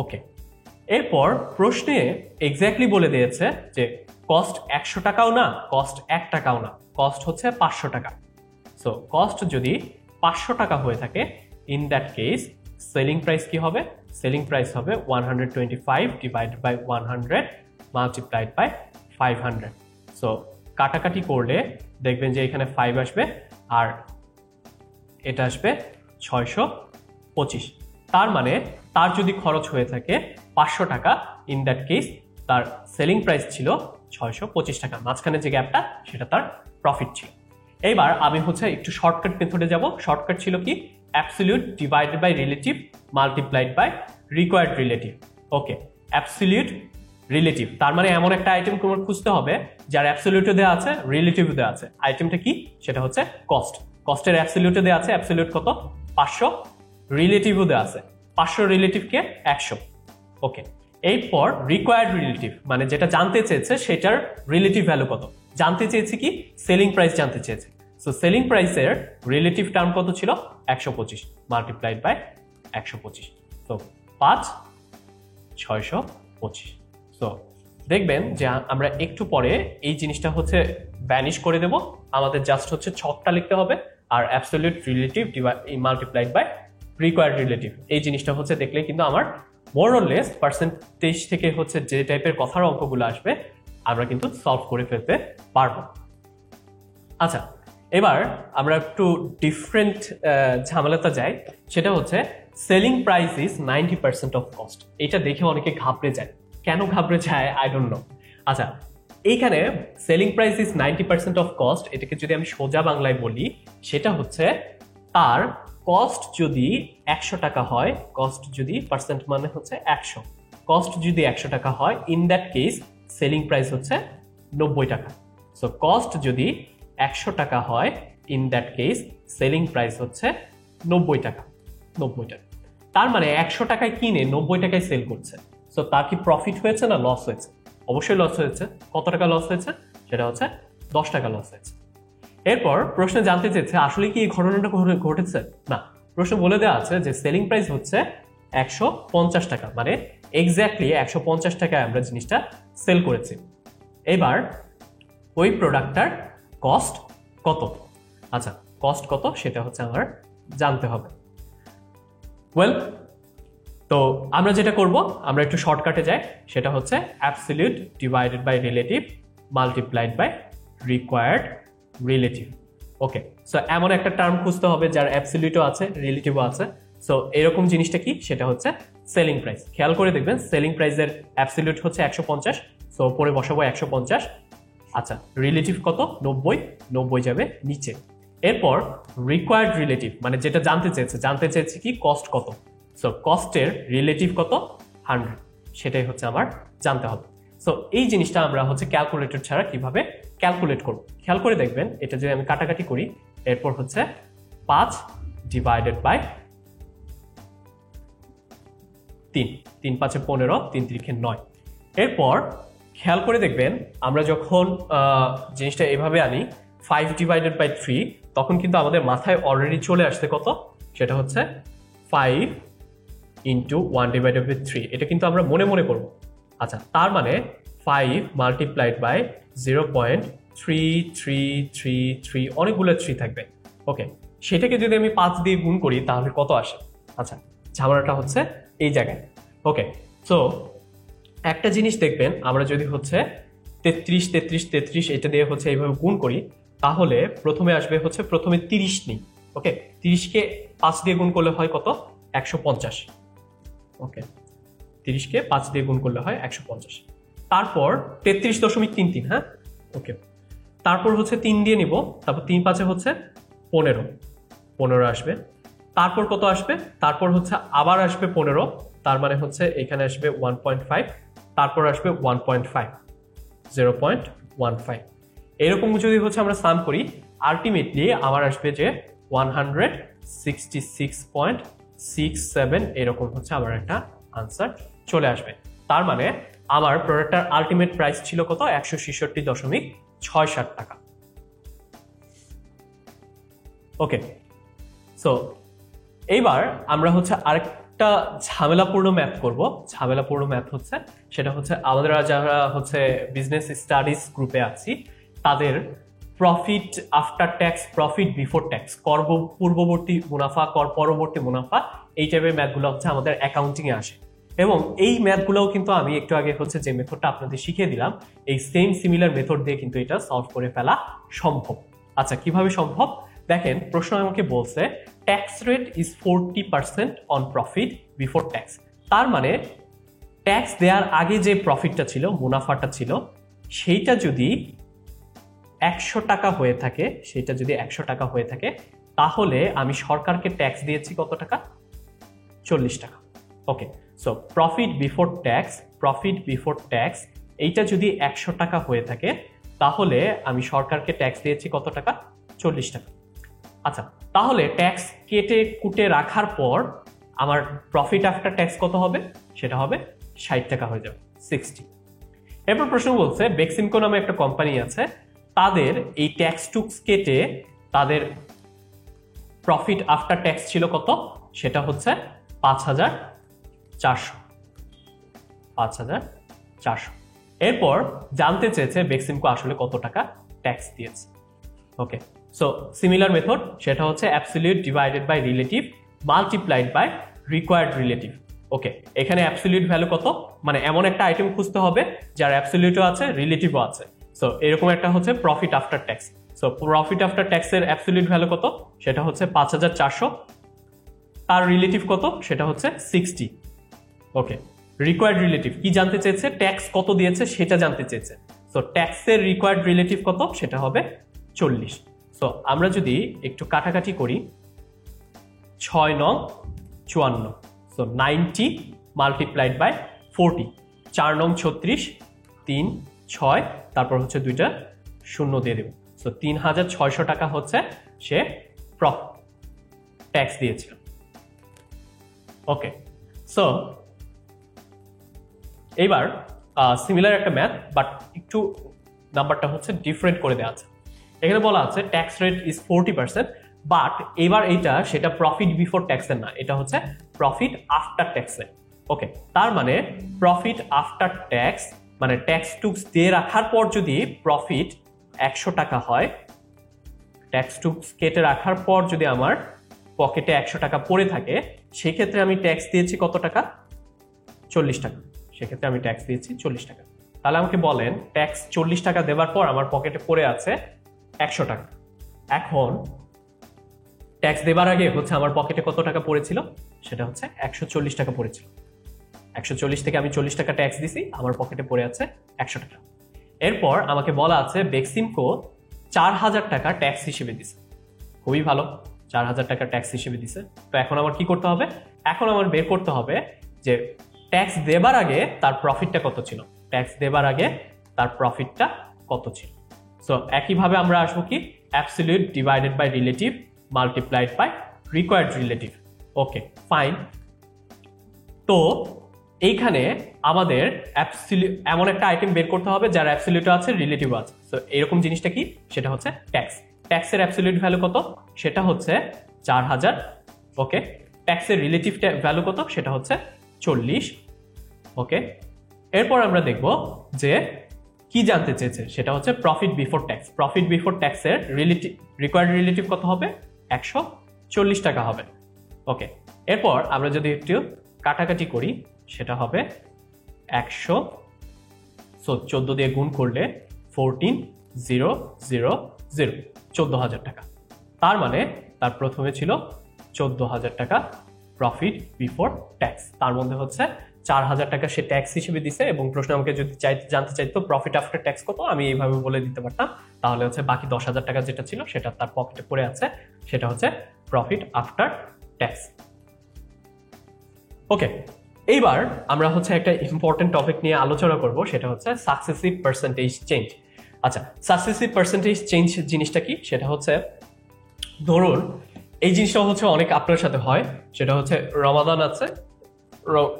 Speaker 1: ওকে, এরপর প্রশ্নে এক্স্যাক্টলি বলে দিয়েছে যে কস্ট 100 টাকাও না, কস্ট 1 টাকাও না, কস্ট হচ্ছে 500 টাকা। সো কস্ট যদি 500 টাকা হয়ে থাকে, in that case selling price কি হবে? সেলিং প্রাইস হবে 125 divided by 100 multiplied by 500। So কাটাকাটি করলে দেখবেন যে এখানে 5 আসবে আর এটা আসবে 625। তার মানে তার যদি খরচ হয়ে থাকে 500 টাকা, ইন দ্যাট কেস তার সেলিং প্রাইস ছিল 625 টাকা। মাঝখানে যে গ্যাপটা সেটা তার প্রফিট ছিল। এইবার আমি হচ্ছে একটু শর্টকাট মেথডে যাব। শর্টকাট ছিল কি? Absolute divided by relative multiplied by required relative. Okay, absolute relative তার মানে এমন একটা আইটেম তোমার খুঁজতে হবে যার অ্যাবসলিউটও দেওয়া আছে, রিলেটিভও দেওয়া আছে। আইটেমটা কি? সেটা হচ্ছে কস্ট। কস্টের অ্যাবসলিউটও দেওয়া আছে, অ্যাবসলিউট কত? 500, রিলেটিভও দেওয়া আছে 500, রিলেটিভকে 100। ওকে, এরপর রিকোয়ার্ড রিলেটিভ মানে যেটা জানতে চেয়েছে সেটার রিলেটিভ ভ্যালু কত জানতে চেয়েছে, কি সেলিং প্রাইস জানতে চেয়েছে। সো সেলিং প্রাইসের রিলেটিভ টার্ম কত ছিল? 125 মাল্টিপ্লাইড বাই 125। তো 5 625। সো দেখবেন যে আমরা একটু পরে এই জিনিসটা হচ্ছে ভ্যানিশ করে দেব। আমাদের জাস্ট হচ্ছে ছকটা লিখতে হবে আর absolute relative multiplied by required relative এই জিনিসটা হচ্ছে দেখলে কিন্তু আমার মোর অর লেস পার্সেন্টেজ থেকে হচ্ছে যে টাইপের কথার অঙ্কগুলো আসবে আমরা কিন্তু সলভ করে ফেলতে পারবো। আচ্ছা, এবার আমরা একটু ডিফারেন্ট ঝামেলাতে যাই। সেটা হচ্ছে selling price is 90% of cost. এটা দেখে অনেকে ঘাবড়ে যায়। কেন ঘাবড়ে যায় আই ডোন্ট নো। আচ্ছা, এইখানে selling price is 90% of cost, এটাকে যদি আমি সোজা বাংলায় বলি সেটা হচ্ছে তার কস্ট যদি 100 টাকা হয়, কস্ট যদি পার্সেন্ট মানে হচ্ছে 100, কস্ট যদি 100 টাকা হয়, in that case selling price হচ্ছে 90 টাকা। সো কস্ট যদি 100 টাকা হয়, in that case selling price হচ্ছে 90 টাকা। 90 টাকা তার মানে 100 টাকায় কিনে 90 টাকায় সেল করছে। সো তার কি প্রফিট হয়েছে না লস হয়েছে? অবশ্যই লস হয়েছে। কত টাকা লস হয়েছে? সেটা হচ্ছে 10 টাকা লস হয়েছে। এরপর প্রশ্নে জানতে চেয়েছে আসলে কি এই ঘটনাটা ঘটেছে? না, প্রশ্ন বলে দেওয়া আছে যে সেলিং প্রাইস হচ্ছে 150 টাকা, মানে এক্স্যাক্টলি 150 টাকায় আমরা জিনিসটা সেল করেছি। এবার ওই প্রোডাক্টটার কস্ট কত? আচ্ছা, কস্ট কত সেটা হচ্ছে আমার জানতে হবে। ওয়েল, তো আমরা যেটা করব আমরা একটু শর্টকাটে যাই। সেটা হচ্ছে absolute divided by relative multiplied by required relative. Okay, so এমন একটা টার্ম খুঁজতে হবে যার অ্যাবসলিউটও আছে, রিলেটিভও আছে। সো এরকম জিনিসটা কি? সেটা হচ্ছে সেলিং প্রাইস। খেয়াল করে দেখবেন সেলিং প্রাইসের অ্যাবসলিউট হচ্ছে 150, সো উপরে বসাবো 150। আচ্ছা, রিলেটিভ কত? 90, 90 যাবে নিচে। এরপর রিকোয়ার্ড রিলেটিভ মানে যেটা জানতে চেয়েছে কি কস্ট কত। সো কস্টের রিলেটিভ কত? 100, সেটাই হচ্ছে আমার জানতে হবে। সো এই জিনিসটা আমরা হচ্ছে ক্যালকুলেটর ছাড়া কিভাবে ক্যালকুলেট করব খেয়াল করে দেখবেন। এটা যদি আমি কাটাকাটি করি, এরপর হচ্ছে 5 ডিভাইডেড বাই 3 3 5 15 3 3 9। এরপর খেয়াল করে দেখবেন আমরা যখন জিনিসটা এভাবে আনি 5 ডিভাইডেড বাই 3, তখন কিন্তু আমাদের মাথায় অলরেডি চলে আসছে কত, সেটা হচ্ছে 5 ইন্টু 1 ডিভাইডেড বাই 3। এটা কিন্তু আমরা মনে মনে করব। আচ্ছা, তার মানে 5 মাল্টিপ্লাইড বাই 0.3333, অনেকগুলো 3 থাকবে। ওকে, সেটাকে যদি আমি 5 দিয়ে গুণ করি তাহলে কত আসে? আচ্ছা, ঝামেলাটা হচ্ছে এই জায়গায়। ওকে, সো একটা জিনিস দেখবেন, আমরা যদি হচ্ছে 33 33 33 এটা দিয়ে হচ্ছে এইভাবে গুণ করি, তাহলে প্রথমে আসবে হচ্ছে প্রথমে 30 নিই। ওকে, 30কে 5 দিয়ে গুণ করলে হয় কত? 150। ওকে, 30কে 5 দিয়ে গুণ করলে হয় 150। তারপর 33.33, হ্যাঁ ওকে, তারপর হচ্ছে 3 দিয়ে নিব, তারপর 3 5 হচ্ছে 15 আসবে। তারপর কত আসবে? তারপর হচ্ছে আবার আসবে 15, তার মানে হচ্ছে এখানে আসবে 1.5, তারপর আসবে 1.5, 0.15। এরকম যদি হচ্ছে আমরা সাম করি, আলটিমেটলি আমার আসবে যে 166.67, এরকম হচ্ছে আমার একটা আনসার চলে আসবে। তার মানে আমার প্রোডাক্টটার আলটিমেট প্রাইস ছিল কত? 166.67 টাকা। ওকে, সো এইবার আমরা হচ্ছে আরেকটা ঝামেলাপূর্ণ ম্যাথ করব। ঝামেলাপূর্ণ ম্যাথ হচ্ছে, সেটা হচ্ছে আমাদের যারা হচ্ছে বিজনেস স্টাডিজ গ্রুপে আছি তাদের profit after tax, profit before tax, কর পূর্ববর্তী মুনাফা, কর পরবর্তী মুনাফা, এই টাইপের ম্যাথগুলো হচ্ছে আমাদের অ্যাকাউন্টিং এ আসে। এবং এই ম্যাথগুলোও কিন্তু আমি একটু আগে হচ্ছে যে মেথডটা আপনাদের শিখিয়ে দিলাম, এই সেম সিমিলার মেথড দিয়ে কিন্তু এটা সলভ করে ফেলা সম্ভব। আচ্ছা, কিভাবে সম্ভব? দেখেন, প্রশ্ন আমাকে বলছে tax rate is 40% on profit before tax. তার মানে ট্যাক্স দেওয়ার আগে যে প্রফিটটা ছিল, মুনাফাটা ছিল, সেইটা যদি 100 টাকা হয়ে থাকে, সেটা যদি 100 টাকা হয়ে থাকে, তাহলে আমি সরকারকে ট্যাক্স দিয়েছি কত টাকা? 40 টাকা। ওকে, সো প্রফিট বিফোর ট্যাক্স এইটা যদি 100 টাকা হয়ে থাকে, তাহলে আমি সরকারকে ট্যাক্স দিয়েছি কত টাকা? 40 টাকা। আচ্ছা, তাহলে ট্যাক্স কেটে কুটে রাখার পর আমার প্রফিট আফটার ট্যাক্স কত হবে? সেটা হবে 60 টাকা হয়ে যাবে, 60। এরপর প্রশ্ন বলছে বেক্সিমকো নামে একটা কোম্পানি আছে, তাদের এই ট্যাক্স টুক্স কেটে তাদের প্রফিট আফটার ট্যাক্স ছিল কত? সেটা হচ্ছে 5,400। এরপর জানতে চেয়েছে বেক্সিমকো আসলে কত টাকা ট্যাক্স দিয়েছে। ওকে, সো সিমিলার মেথড, সেটা হচ্ছে absolute divided by relative multiplied by required relative. Okay, এখানে অ্যাবসলিউট ভ্যালু কত, মানে এমন একটা আইটেম খুঁজতে হবে যার অ্যাবসলিউটও আছে রিলেটিভও আছে। সো এরকম একটা হচ্ছে profit after tax. So profit after ট্যাক্সের অ্যাবসলিউট ভ্যালু কত? সেটা হচ্ছে 5,400। তার রিলেটিভ কত? সেটা হচ্ছে 60। ওকে, রিকোয়ার্ড রিলেটিভ কি জানতে চেয়েছে? ট্যাক্স কত দিয়েছে সেটা জানতে চেয়েছে। সো ট্যাক্সের রিকোয়ার্ড রিলেটিভ কত? সেটা হবে 40। সো আমরা যদি একটু কাটাকাটি করি, 6 9 54, সো 90 মাল্টিপ্লাইড বাই 40, 4 9 36, 3 6, তারপর হচ্ছে 2টা শূন্য দিয়ে দেব। সো 3,600 টাকা হচ্ছে সে ট্যাক্স দিয়েছিল। ওকে, সো এইবার সিমিলার একটা ম্যাথ, বাট একটু নাম্বারটা হচ্ছে ডিফারেন্ট করে দেওয়া আছে। এখানে বলা আছে ট্যাক্স রেট ইজ 40%, বাট এবার এইটা সেটা প্রফিট বিফোর ট্যাক্সের না, এটা হচ্ছে প্রফিট আফটার ট্যাক্সের। ওকে, তার মানে প্রফিট আফটার ট্যাক্স মানে ট্যাক্স টুক্স দিয়ে রাখার পর যদি প্রফিট 100 টাকা হয়, ট্যাক্স টুক্স কেটে রাখার পর যদি আমার পকেটে 100 টাকা পড়ে থাকে, সেক্ষেত্রে আমি ট্যাক্স দিয়েছি কত টাকা? 40 টাকা। সেক্ষেত্রে আমি ট্যাক্স দিয়েছি 40 টাকা। তাহলে আমাকে বলেন ট্যাক্স 40 টাকা দেওয়ার পর আমার পকেটে পড়ে আছে 100 টাকা। এখন ট্যাক্স দেবার আগে হচ্ছে আমার পকেটে কত টাকা পড়েছিল? সেটা হচ্ছে 140 টাকা পড়েছিল। 140 থেকে আমি 40 টাকা ট্যাক্স দিছি, আমার পকেটে পড়ে আছে 100 টাকা। এরপর আমাকে বলা আছে বেক্সিমকো 4,000 টাকা ট্যাক্স হিসেবে দিছে। খুবই ভালো, 4,000 টাকা ট্যাক্স হিসেবে দিছে। তো এখন আমার কি করতে হবে? এখন আমার বের করতে হবে যে ট্যাক্স দেবার আগে তার প্রফিটটা কত ছিল, ট্যাক্স দেবার আগে তার প্রফিটটা কত ছিল। সো একইভাবে আমরা আসবো কি, absolute divided by relative multiplied by required relative. Okay, fine. তো এইখানে আমাদের এমন একটা আইটেম বের করতে হবে যার অ্যাবসলিউট আছে, রিলেটিভ আছে। তো এরকম জিনিসটা কি, সেটা হচ্ছে ট্যাক্স। ট্যাক্সের অ্যাবসলিউট ভ্যালু কত, সেটা হচ্ছে 4000। ওকে, ট্যাক্সের রিলেটিভ ভ্যালু কত, সেটা হচ্ছে 40। ওকে, এরপর আমরা দেখব যে কি জানতে চেয়েছে, সেটা হচ্ছে profit before tax. Profit before ট্যাক্সের রিকোয়ার্ড রিলেটিভ কত হবে, 140 টাকা হবে। ওকে, এরপর আমরা যদি একটু কাটাকাটি করি, সেটা হবে 100, 14 দিয়ে গুণ করলে 14000, 14,000 টাকা। তার মানে তার প্রথমে ছিল 14,000 টাকা প্রফিট বিফোর ট্যাক্স, তার মধ্যে হচ্ছে 4,000 টাকা সে ট্যাক্স হিসেবে দিছে, এবং প্রশ্ন আমাকে যদি জানতে চাইতো প্রফিট আফটার ট্যাক্স কত, আমি এইভাবে বলে দিতে পারতাম। তাহলে হচ্ছে বাকি 10,000 টাকা যেটা ছিল সেটা তার পকেটে পড়ে আছে, সেটা হচ্ছে প্রফিট আফটার ট্যাক্স। ওকে, এইবার আমরা হচ্ছে একটা ইম্পর্টেন্ট টপিক নিয়ে আলোচনা করব, সেটা হচ্ছে সাকসেসিভ পার্সেন্টেজ চেঞ্জ। আচ্ছা, সাকসেসিভ পার্সেন্টেজ চেঞ্জ জিনিসটা কি, সেটা হচ্ছে ধরুন এই জিনিসটা হচ্ছে অনেক আপনার সাথে হয়, সেটা হচ্ছে রমাদান আছে,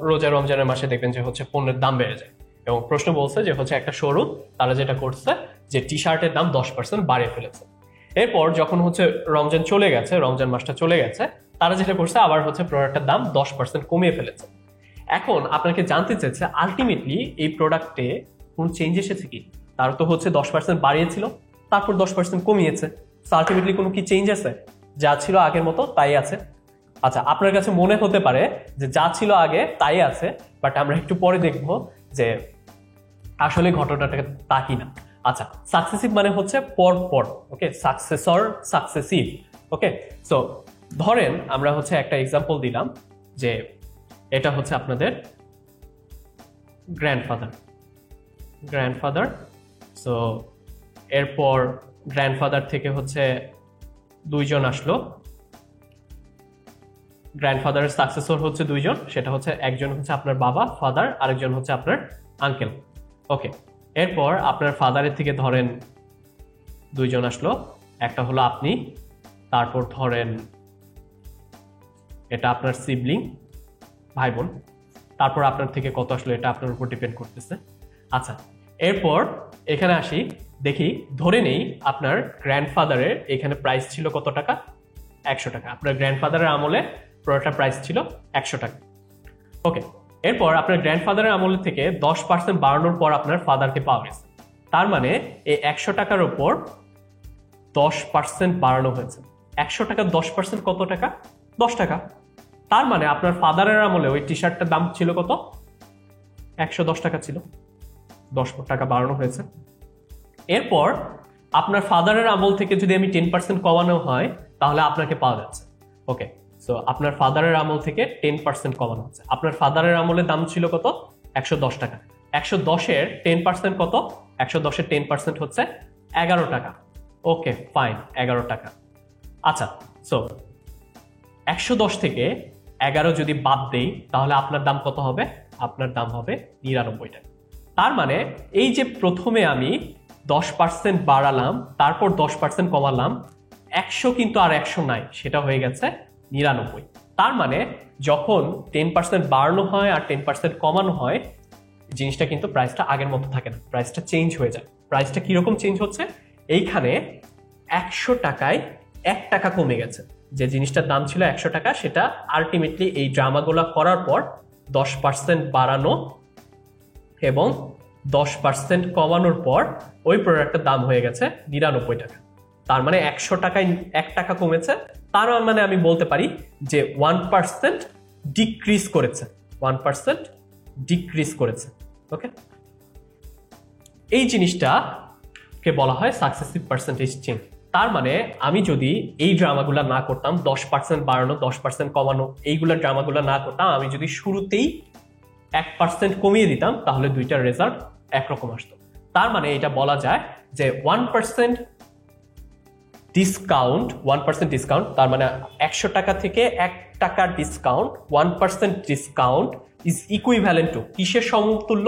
Speaker 1: রোজা রমজানের মাসে দেখবেন যে হচ্ছে পণ্যের দাম বেড়ে যায়, এবং প্রশ্ন বলছে যে হচ্ছে একটা শোরুম তারা যেটা করছে যে টি শার্টের দাম 10% বাড়িয়ে ফেলেছে। এরপর যখন হচ্ছে রমজান চলে গেছে, রমজান মাসটা চলে গেছে, তারা যেটা করছে আবার হচ্ছে প্রোডাক্টের দাম 10% কমিয়ে ফেলেছে। এখন আপনাকে জানতে চাইছে আলটিমেটলি এই প্রোডাক্টে কোন চেঞ্জ এসেছে কি, তার তো হচ্ছে 10% বাড়িয়েছিল, তারপর 10% কমিয়েছে, আলটিমেটলি কোনো কি চেঞ্জ আছে, যা ছিল আগের মতো তাই আছে। আচ্ছা, আপনার কাছে মনে হতে পারে যে যা ছিল আগে তাই আছে, বাট আমরা একটু পরে দেখব যে আসলে ঘটনাটা তা কিনা। আচ্ছা, সাকসেসিভ মানে হচ্ছে পর পর, ওকে, সাকসেসর, সাকসেসিভ। ওকে, সো ধরেন আমরা হচ্ছে একটা এক্সাম্পল দিলাম যে এটা হচ্ছে আপনাদের গ্র্যান্ডফাদার। সো এরপর গ্র্যান্ডফাদার থেকে হচ্ছে দুইজন আসলো, গ্র্যান্ডফাদারের সাকসেসর হচ্ছে দুইজন, সেটা হচ্ছে একজন হচ্ছে আপনার বাবা ফাদার, আরেকজন হচ্ছে আপনার আঙ্কেল। ওকে, এরপর আপনার ফাদারের থেকে ধরেন দুইজন আসলো, একটা হলো আপনি, তারপর ধরেন এটা আপনার সিবলিং, ভাই বোন, তারপর আপনার থেকে কত আসলো এটা আপনার উপর ডিপেন্ড করতেছে। আচ্ছা, এরপর এখানে আসি, দেখি ধরে নেই আপনার গ্র্যান্ডফাদারের এখানে প্রাইস ছিল কত টাকা, 100 টাকা। আপনার গ্র্যান্ডফাদারের আমলে প্রোডাক্টটার প্রাইস ছিল 100 টাকা। ওকে, এরপর আপনার গ্র্যান্ডফাদারের আমল থেকে 10% বাড়ানোর পর আপনার ফাদারকে পাওয়া গেছে, তার মানে এই 100 টাকার উপর 10% বাড়ানো হয়েছে। 100 টাকা 10% কত টাকা, 10 টাকা। তার মানে আপনার ফাদারের আমলে ওই টি শার্টটার দাম ছিল কত, 110 টাকা ছিল, 10 টাকা বাড়ানো হয়েছে। এরপর আপনার ফাদারের আমল থেকে যদি আমি 10% কমানো হয় তাহলে আপনাকে পাওয়া যাচ্ছে। ওকে, সো আপনার ফাদারের আমল থেকে 10% কমানো হচ্ছে। আপনার ফাদারের আমলের দাম ছিল কত, 110 টাকা। 110-এর 10% কত, 110-এর 10% হচ্ছে 11 টাকা। ওকে, ফাইন, 11 টাকা। আচ্ছা, সো 110 থেকে 11 যদি বাদ দেই তাহলে আপনার দাম কত হবে, আপনার দাম হবে 99 টাকা। তার মানে এই যে প্রথমে আমি 10% বাড়ালাম, তারপর 10% কমালাম, 100 কিন্তু আর 100 নাই, সেটা হয়ে গেছে 99। তার মানে যখন 10% বাড়ানো হয় আর 10% কমানো হয়, জিনিসটা কিন্তু প্রাইসটা আগের মতো থাকে না, প্রাইসটা চেঞ্জ হয়ে যায়। প্রাইসটা কিরকম চেঞ্জ হচ্ছে, এইখানে 100 টাকায় 1 টাকা কমে গেছে। যে জিনিসটার দাম ছিল 100 টাকা, সেটা আলটিমেটলি এই ড্রামাগুলো করার পর 10% বাড়ানো এবং 10% কমানোর পর ওই প্রোডাক্টের দাম হয়ে গেছে 99 টাকা। তার মানে 100 টাকায় 1 টাকা কমেছে, তার মানে আমি বলতে পারি যে 1% ডিক্রিজ করেছে, 1% ডিক্রিজ করেছে। ওকে, এই জিনিসটাকে বলা হয় সাকসেসিভ পার্সেন্টেজ চেঞ্জ। তার মানে আমি যদি এই ড্রামাগুলো না করতাম, 10% বাড়ানো 10% কমানো এইগুলা ড্রামাগুলো না করতাম, আমি যদি শুরুতেই 1% কমিয়ে দিতাম তাহলে দুইটার রেজাল্ট একরকম আসতো। তার মানে এটা বলা যায় যে 1% ডিসকাউন্ট, তার মানে 100 টাকা থেকে 1 টাকা discount, 1% discount is equivalent to কিসের সমতুল্য,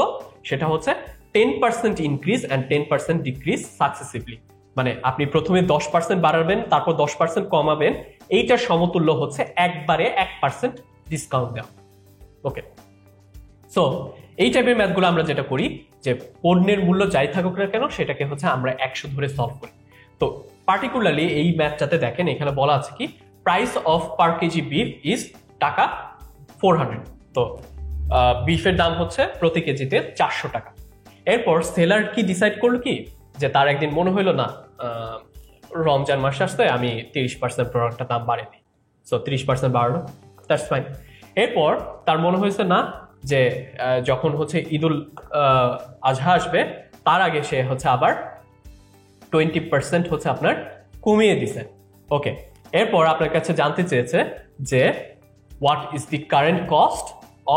Speaker 1: সেটা হচ্ছে 10% ইনক্রিজ অ্যান্ড 10% ডিক্রিজ সাকসেসিভলি। মানে আপনি প্রথমে 10% বাড়াবেন, তারপর 10% কমাবেন, এইটার সমতুল্য হচ্ছে একবারে 1% ডিসকাউন্ট দেওয়া। ওকে, সো এই টাইপের ম্যাথগুলো আমরা যেটা করি যে পণ্যের মূল্য যাই থাকুক না কেন সেটাকে হচ্ছে আমরা 100 ধরে সলভ করি। তো পার্টিকুলারলি এই ম্যাথটাতে দেখেন এখানে বলা আছে কি price of per KG beef is টাকা 400। তো বিফের দাম হচ্ছে প্রতি কেজিতে 400 টাকা। এরপর সেলার কি ডিসাইড করলো কি যে তার একদিন মনে হইলো না রমজান মাস আসতে আমি 30% প্রোডাক্টটা দাম বাড়িয়ে দিই। সো 30% বাড়লো, দ্যাটস ফাইন। এরপর তার মনে হয়েছে না যে যখন হচ্ছে ঈদুল আজহা আসবে তার আগে সে হচ্ছে আবার 20% হচ্ছে আপনার কমিয়ে দিছে। ওকে, এরপর আপনার কাছে জানতে চেয়েছে যে what is the current cost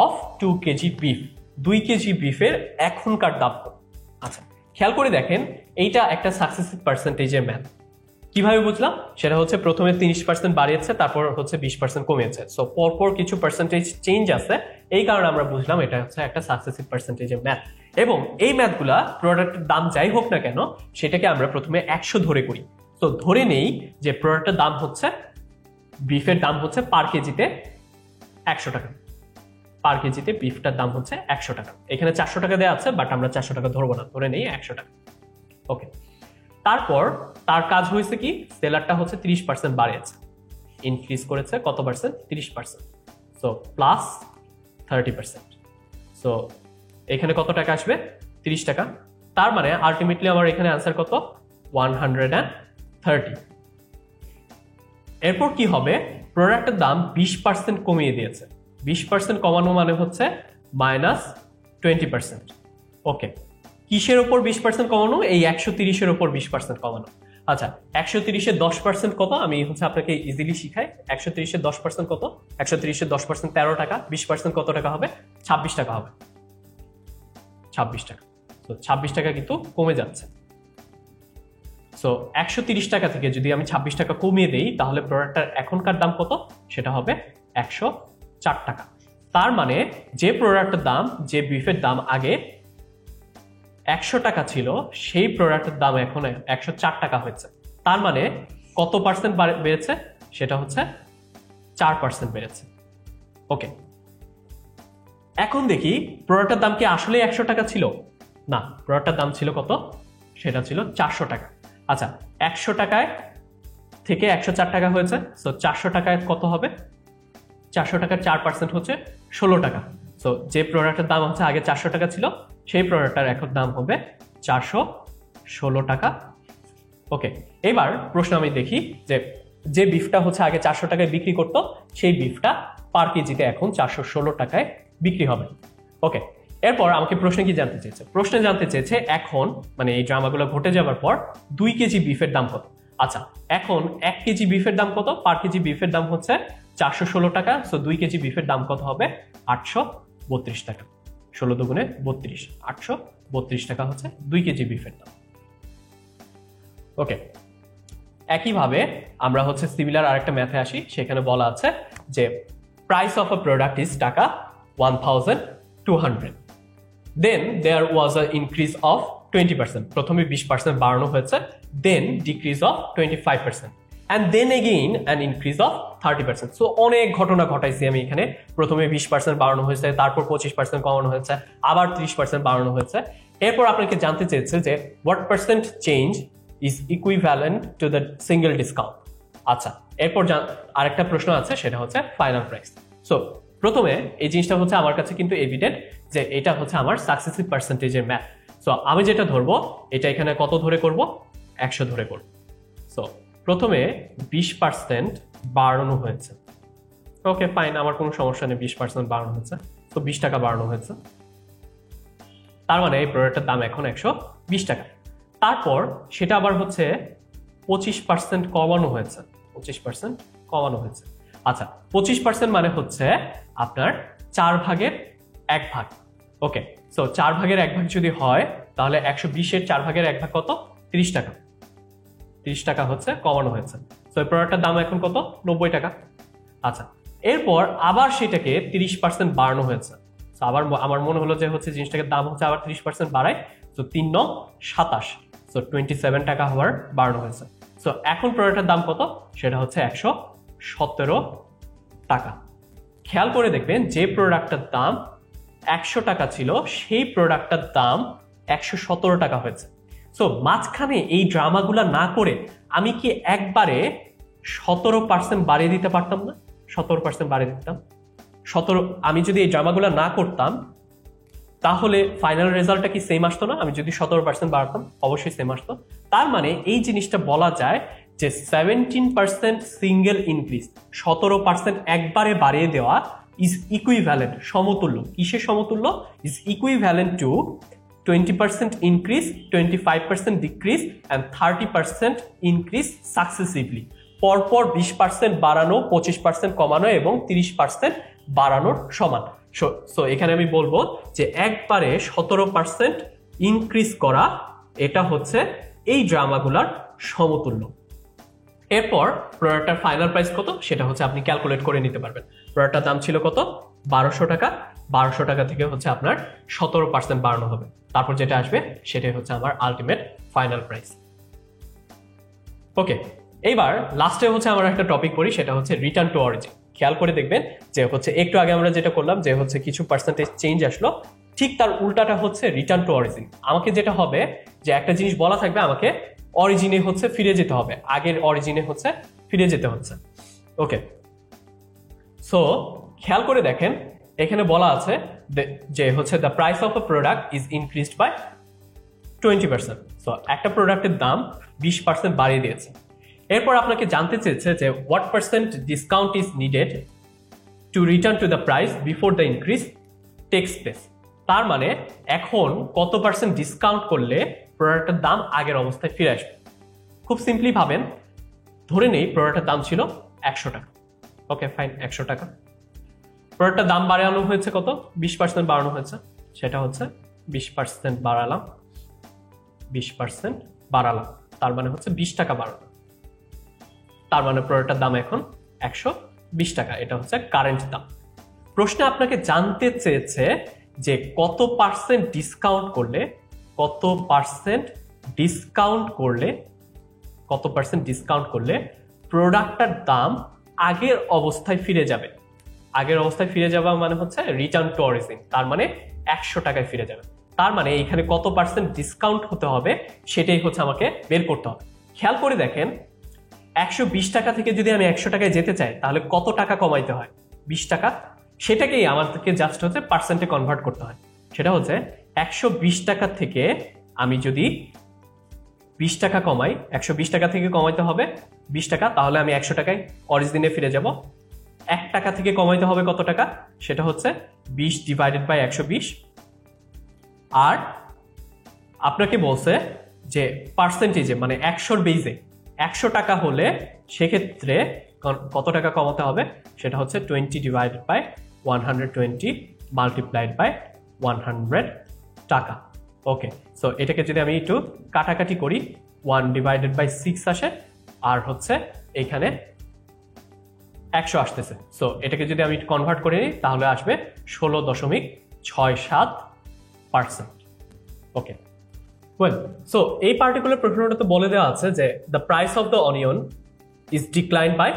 Speaker 1: of 2 KG beef, 2 KG বিফের এখনকার দাম। আচ্ছা, খেয়াল করে দেখেন এইটা একটা সাকসেসিভ পার্সেন্টেজের ম্যাথ। কিভাবে বুঝলাম সেটা হচ্ছে প্রথমে 30% বাড়িয়েছে, তারপর হচ্ছে 20% কমিয়েছে। সো পরপর কিছু পার্সেন্টেজ চেঞ্জ আছে, এই কারণে আমরা বুঝলাম এটা হচ্ছে একটা সাকসেসিভ পার্সেন্টেজের ম্যাথ। এবং এই ম্যাথগুলা প্রোডাক্টের দাম যাই হোক না কেন সেটাকে আমরা প্রথমে 100 ধরে করি। তো ধরে নেই যে প্রোডাক্টের দাম হচ্ছে বিফের দাম হচ্ছে পার কেজিতে 100 টাকা, পার কেজিতে বিফটার দাম হচ্ছে 100 টাকা। এখানে 400 টাকা দেওয়া আছে, বাট আমরা 400 টাকা ধরবো না, ধরে নেই 100 টাকা। ওকে, তারপর তার কাজ হয়েছে কি সেলারটা হচ্ছে 30% বাড়িয়েছে, ইনক্রিজ করেছে কত পার্সেন্ট? 30%। So plus 30%। সো এখানে কত টাকা আসবে? 30 টাকা। তার মানে আলটিমেটলি আমার এখানে আনসার কত? 130। এরপর কি হবে? প্রোডাক্টের দাম 20% কমিয়ে দিয়েছে। 20% কমানো মানে হচ্ছে -20%। ওকে, কিসের উপর 20% কমানো? এই 130-এর উপর 20% কমানো। আচ্ছা, 130-এর 10% কত? আমি হচ্ছে আপনাকে ইজিলি শিখাই। 130-এর 10% কত? 130-এর 10% 13 টাকা। 20% কত টাকা হবে? 26 টাকা হবে। 26 টাকা। তো 26 টাকা কিন্তু কমে যাচ্ছে। সো 130 টাকা থেকে যদি আমি 26 টাকা কমিয়ে দেই তাহলে প্রোডাক্টটার এখনকার দাম কত? সেটা হবে 104 টাকা। তার মানে যে প্রোডাক্টের দাম, যে বিফের দাম আগে 100 টাকা ছিল সেই প্রোডাক্টের দাম এখন 104 টাকা হয়েছে। তার মানে কত পার্সেন্ট বেড়েছে? সেটা হচ্ছে 4% বেড়েছে। ওকে, এখন দেখি প্রোডাক্টের দাম কি আসলে 100 টাকা ছিল? না, প্রোডাক্টের দাম ছিল কত? সেটা ছিল 400 টাকা। আচ্ছা, 100 টাকায় থেকে 104 টাকা হয়েছে। সো 400 টাকায় কত হবে? 400 টাকার 4% হচ্ছে 16 টাকা। সো যে প্রোডাক্টের দাম হচ্ছে আগে 400 টাকা ছিল সেই প্রোডাক্টটার এখন দাম হবে 416 টাকা। ওকে, এবার প্রশ্ন আমি দেখি যে যে বিফটা হচ্ছে আগে 400 টাকায় বিক্রি করতো সেই বিফটা পার কেজিতে এখন 416 টাকায় বিক্রি হবে। ওকে, এরপর আমাকে প্রশ্নে কি জানতে চেয়েছে? প্রশ্নে জানতে চেয়েছে এখন মানে এই ড্রামাগুলো ঘটে যাওয়ার পর 2 কেজি বিফের দাম কত। আচ্ছা, এখন 1 কেজি বিফের দাম কত? পার কেজি বিফের দাম হচ্ছে 416 টাকা। সো 2 কেজি বিফের দাম কত হবে? 832 টাকা। 16 দুগুণে 32, 832 টাকা হচ্ছে 2 কেজি বিফের দাম। ওকে, একইভাবে আমরা হচ্ছে সিমিলার আরেকটা ম্যাথে আসি। সেখানে বলা আছে যে price of a product is টাকা 1200। Then there was a increase of 20%। প্রথমে 20% বাড়ানো হয়েছে, then decrease of 25%, and then again an increase of 30%। So অনেক ঘটনা ঘটাইছি আমি এখানে। প্রথমে 20% বাড়ানো হয়েছে, তারপর 25% কমানো হয়েছে, আবার 30% বাড়ানো হয়েছে। এরপর আপনাকে জানতে চেয়েছে যে what percent change is equivalent to the single discount. আচ্ছা, এরপর আরেকটা প্রশ্ন আছে, সেটা হচ্ছে ফাইনাল প্রাইস। সো প্রথমে এই জিনিসটা হচ্ছে আমার কাছে কিন্তু এভিডেন্ট যে এটা হচ্ছে আমার সাকসেসিভ পার্সেন্টেজের ম্যাথ। সো আমি যেটা ধরবো এটা এখানে কত ধরে করব? 100 ধরে করব। সো প্রথমে 20% বাড়ানো হয়েছে। ওকে ফাইন, আমার কোনো সমস্যা নেই, 20% বাড়ানো হয়েছে। তো 20 টাকা বাড়ানো হয়েছে, তার মানে এই প্রোডাক্টের দাম এখন 120 টাকা। তারপর সেটা আবার হচ্ছে 25% কমানো হয়েছে। 25% কমানো হয়েছে। আচ্ছা, 25% মানে হচ্ছে আপনার 4 ভাগের 1 ভাগ। ওকে, সো 4 ভাগের 1 ভাগ যদি হয় তাহলে 120-এর 4 ভাগের 1 ভাগ কত? 30 টাকা। 30 টাকা হচ্ছে কমানো হয়েছে। সো এই প্রোডাক্টটার দাম এখন কত? 90 টাকা। আচ্ছা, এরপর আবার সেটাকে 30% বাড়ানো হয়েছে। সো আবার আমার মনে হলো যে হচ্ছে জিনিসটাকে দাম হচ্ছে আবার 30% বাড়ায়। সো 3 9 27। সো 27 টাকা হওয়ার বাড়ানো হয়েছে। সো এখন প্রোডাক্টের দাম কত? সেটা হচ্ছে 117 টাকা। খেয়াল করে দেখবেন যে প্রোডাক্টের দাম 100 টাকা ছিল সেই প্রোডাক্টটার দাম 117 টাকা হয়েছে। সো মাঝখানে এই ড্রামাগুলো না করে আমি কি একবারে 17% বাড়িয়ে দিতে পারতাম না? 17% বাড়িয়ে দিতাম। আমি যদি এই ড্রামাগুলো না করতাম তাহলে ফাইনাল রেজাল্টটা কি সেম আসতো না? আমি যদি 17% বাড়াতাম অবশ্যই সেম আসতো। তার মানে এই জিনিসটা বলা যায় যে 17% সিঙ্গেল ইনক্রিজ, 17% একবারে বাড়িয়ে দেওয়া ইজ ইকুইভ্যালেন্ট, সমতুল্য। কিসের সমতুল্য? Is equivalent to 20% increase, 25% decrease and 30% increase successively. পরপর 20% বাড়ানো, 25% কমানো এবং 30% বাড়ানোর সমান। সো এখানে আমি বলবো যে একবারে 17% ইনক্রিজ করা, এটা হচ্ছে এই ড্রামাগুলার সমতুল্য। এরপর প্রোডাক্টটার ফাইনাল প্রাইস কত সেটা হচ্ছে আপনি ক্যালকুলেট করে নিতে পারবেন। প্রোডাক্টটার দাম ছিল কত? 1200 টাকা। 1200 টাকা থেকে হচ্ছে আপনার 17% বাড়ানো হবে, তারপর যেটা আসবে সেটাই হচ্ছে আমার আলটিমেট ফাইনাল প্রাইস। ওকে, এইবার লাস্টে হচ্ছে আমরা একটা টপিক পড়ি, সেটা হচ্ছে রিটার্ন টু অরিজিন। খেয়াল করে দেখবেন যে হচ্ছে একটু আগে আমরা যেটা করলাম যে হচ্ছে কিছু পার্সেন্টেজ চেঞ্জ আসলো, ঠিক তার উল্টাটা হচ্ছে রিটার্ন টু অরিজিন। আমাকে যেটা হবে যে একটা জিনিস বলা থাকবে, আমাকে অরিজিনে হচ্ছে ফিরে যেতে হবে, আগের অরিজিনে হচ্ছে ফিরে যেতে হচ্ছে। ওকে, সো খেয়াল করে দেখেন এখানে বলা আছে যে হচ্ছে the price of a product is increased by 20%। So একটা প্রোডাক্টের দাম 20% বাড়িয়ে দিয়েছে। এরপর আপনাকে জানতে চেয়েছে যে what percent discount is needed to return to the price before the increase tax place. তার মানে এখন কত পার্সেন্ট ডিসকাউন্ট করলে প্রোডাক্টের দাম আগের অবস্থায় ফিরে আসবে। খুব সিম্পলি ভাবেন, ধরে নেই প্রোডাক্টের দাম ছিল 100 টাকা। ওকে ফাইন, 100 টাকা। প্রোডাক্টের দাম বাড়ানো হয়েছে কত? 20% বাড়ানো হয়েছে। সেটা হচ্ছে 20% বাড়ালাম, 20% বাড়ালাম, তার মানে হচ্ছে 20 টাকা বাড়ানো। তার মানে প্রোডাক্টের দাম এখন 120 টাকা। এটা হচ্ছে কারেন্ট দাম। প্রশ্নে আপনাকে জানতে চেয়েছে যে কত পার্সেন্ট ডিসকাউন্ট করলে, কত পার্সেন্ট ডিসকাউন্ট করলে প্রোডাক্টটার দাম আগের অবস্থায় ফিরে যাবে। আগের অবস্থায় ফিরে যাওয়া মানে হচ্ছে রিটার্ন টু অরিজিন, তার মানে 100 টাকায় ফিরে যাবে। তার মানে এখানে কত পার্সেন্ট ডিসকাউন্ট হতে হবে সেটাই হচ্ছে আমাকে বের করতে হবে। খেয়াল করে দেখেন 120 টাকা থেকে যদি আমি 100 টাকায় যেতে চাই তাহলে কত টাকা কমাইতে হয়? 20 টাকা। সেটাকেই আমাদেরকে জাস্ট হচ্ছে পার্সেন্টে কনভার্ট করতে হয়। সেটা হচ্ছে 120 টাকা থেকে আমি যদি 20 টাকা কমাই, 120 টাকা থেকে কমাইতে হবে 20 টাকা, তাহলে আমি 100 টাকায় অরিজিনে ফিরে যাব। 1 টাকা থেকে কমাইতে হবে কত টাকা? সেটা হচ্ছে 20 ডিভাইডেড বাই 120। আর আপনাকে বলছে যে পার্সেন্টেজে মানে 100-র বেজে 100 টাকা হলে সেক্ষেত্রে কত টাকা কমাতে হবে? সেটা হচ্ছে 20 ডিভাইডেড বাই 120 মাল্টিপ্লাইড বাই 100 টাকা। ওকে, সো এটাকে যদি আমি একটু কাটাকাটি করি, 1 ডিভাইডেড বাই 6 আসে, আর হচ্ছে এখানে 100 আসতেছে। সো এটাকে যদি আমি কনভার্ট করে নিই তাহলে আসবে 16.67%। ওকে, ওয়েল, সো এই পার্টিকুলার প্রশ্নটাতে বলে দেওয়া আছে যে the price of the onion is decline by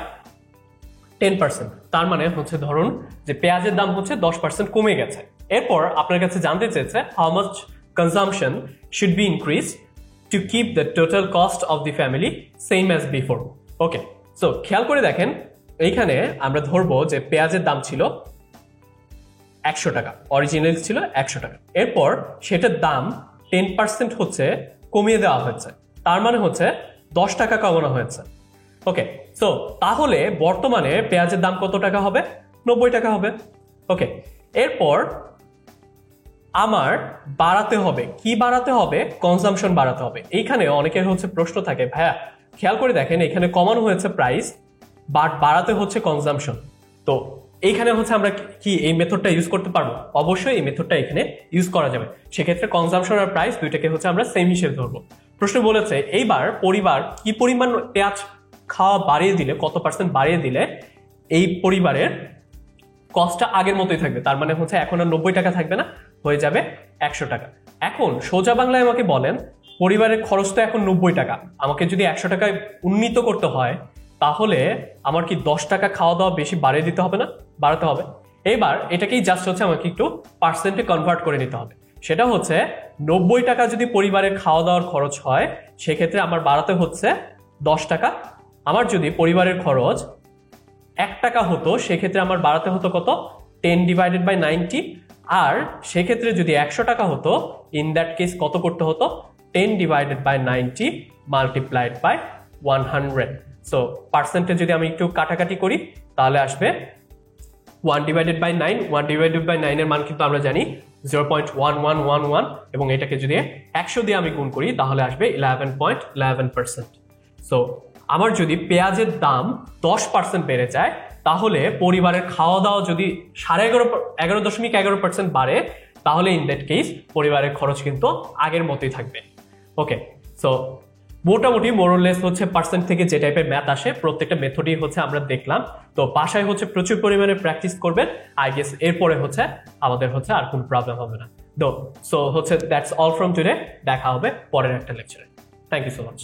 Speaker 1: 10%। তার মানে হচ্ছে ধরুন যে পেঁয়াজের দাম হচ্ছে 10% কমে গেছে। এরপর আপনার কাছে জানতে চেয়েছে how much consumption should be increase to keep the total cost of the family same as before. Okay, so খেয়াল করে দেখেন এইখানে আমরা ধরবো যে পেঁয়াজের দাম ছিল 100 টাকা, অরিজিনাল ছিল 100 টাকা। এরপর সেটার দাম 10% হচ্ছে কমিয়ে দেওয়া হয়েছে, তার মানে হচ্ছে 10 টাকা কমানো হয়েছে। ওকে, সো তাহলে বর্তমানে পেঁয়াজের দাম কত টাকা হবে? 90 টাকা হবে। ওকে, এরপর আমার বাড়াতে হবে, কি বাড়াতে হবে? কনজাম্পশন বাড়াতে হবে। এইখানে অনেকের হচ্ছে প্রশ্ন থাকে, ভাইয়া খেয়াল করে দেখেন এখানে কমানো হয়েছে প্রাইস বাট বাড়াতে হচ্ছে কনজাম্পশন। তো এইখানে হচ্ছে আমরা কি এই মেথডটা ইউজ করতে পারবো? অবশ্যই এই মেথডটা এখানে ইউজ করা যাবে। সেক্ষেত্রে কনজাম্পশন আর প্রাইস দুইটাকে হচ্ছে আমরা সেম হিসেবে ধরবো। প্রশ্ন বলেছে এইবার পরিবার কি পরিমাণ পেঁয়াজ খাওয়া বাড়িয়ে দিলে, কত পার্সেন্ট বাড়িয়ে দিলে এই পরিবারের কস্টটা আগের মতোই থাকবে। তার মানে হচ্ছে এখন আর 90 টাকা থাকবে না, হয়ে যাবে 100 টাকা। এখন সোজা বাংলায় আমাকে বলেন পরিবারের খরচ তো এখন 90 টাকা, আমাকে যদি 100 টাকায় উন্নীত করতে হয় তাহলে আমার কি 10 টাকা খাওয়া দাওয়া বেশি বাড়িয়ে দিতে হবে না? বাড়াতে হবে। এবার এটাকেই জাস্ট হচ্ছে আমাকে একটু পার্সেন্টে কনভার্ট করে নিতে হবে। সেটা হচ্ছে 90 টাকা যদি পরিবারের খাওয়া দাওয়ার খরচ হয়, সেক্ষেত্রে আমার বাড়াতে হচ্ছে 10 টাকা। আমার যদি পরিবারের খরচ 1 টাকা হতো, সেক্ষেত্রে আমার বাড়াতে হতো কত? 10/90। আর সেক্ষেত্রে যদি 100 টাকা হতো, ইন দ্যাট কেস কত করতে হতো? 10/90 মাল্টিপ্লাইড বাই 100। সো পার্সেন্টে যদি আমি একটু কাটাকাটি করি তাহলে আসবে 1/9। 1/9 এর মান কিন্তু আমরা জানি 0.1111, এবং এটাকে যদি 100 দিয়ে আমি গুণ করি তাহলে আসবে 11.11%। সো আমার যদি পেঁয়াজের দাম 10% বেড়ে যায়, তাহলে পরিবারের খাওয়া দাওয়া যদি 11.11% বাড়ে, তাহলে ইন দ্যাট কেস পরিবারের খরচ কিন্তু আগের মতোই থাকবে। ওকে, সো মোটামুটি মোরলেস হচ্ছে পার্সেন্ট থেকে যে টাইপের ম্যাথ আসে প্রত্যেকটা মেথডই হচ্ছে আমরা দেখলাম। তো বাসায় হচ্ছে প্রচুর পরিমাণে প্র্যাকটিস করবেন, আই গেস এরপরে হচ্ছে আমাদের হচ্ছে আর কোনো প্রবলেম হবে না। সো হচ্ছে দ্যাটস অল ফ্রম টুডে। দেখা হবে পরের একটা লেকচারে। Thank you so much.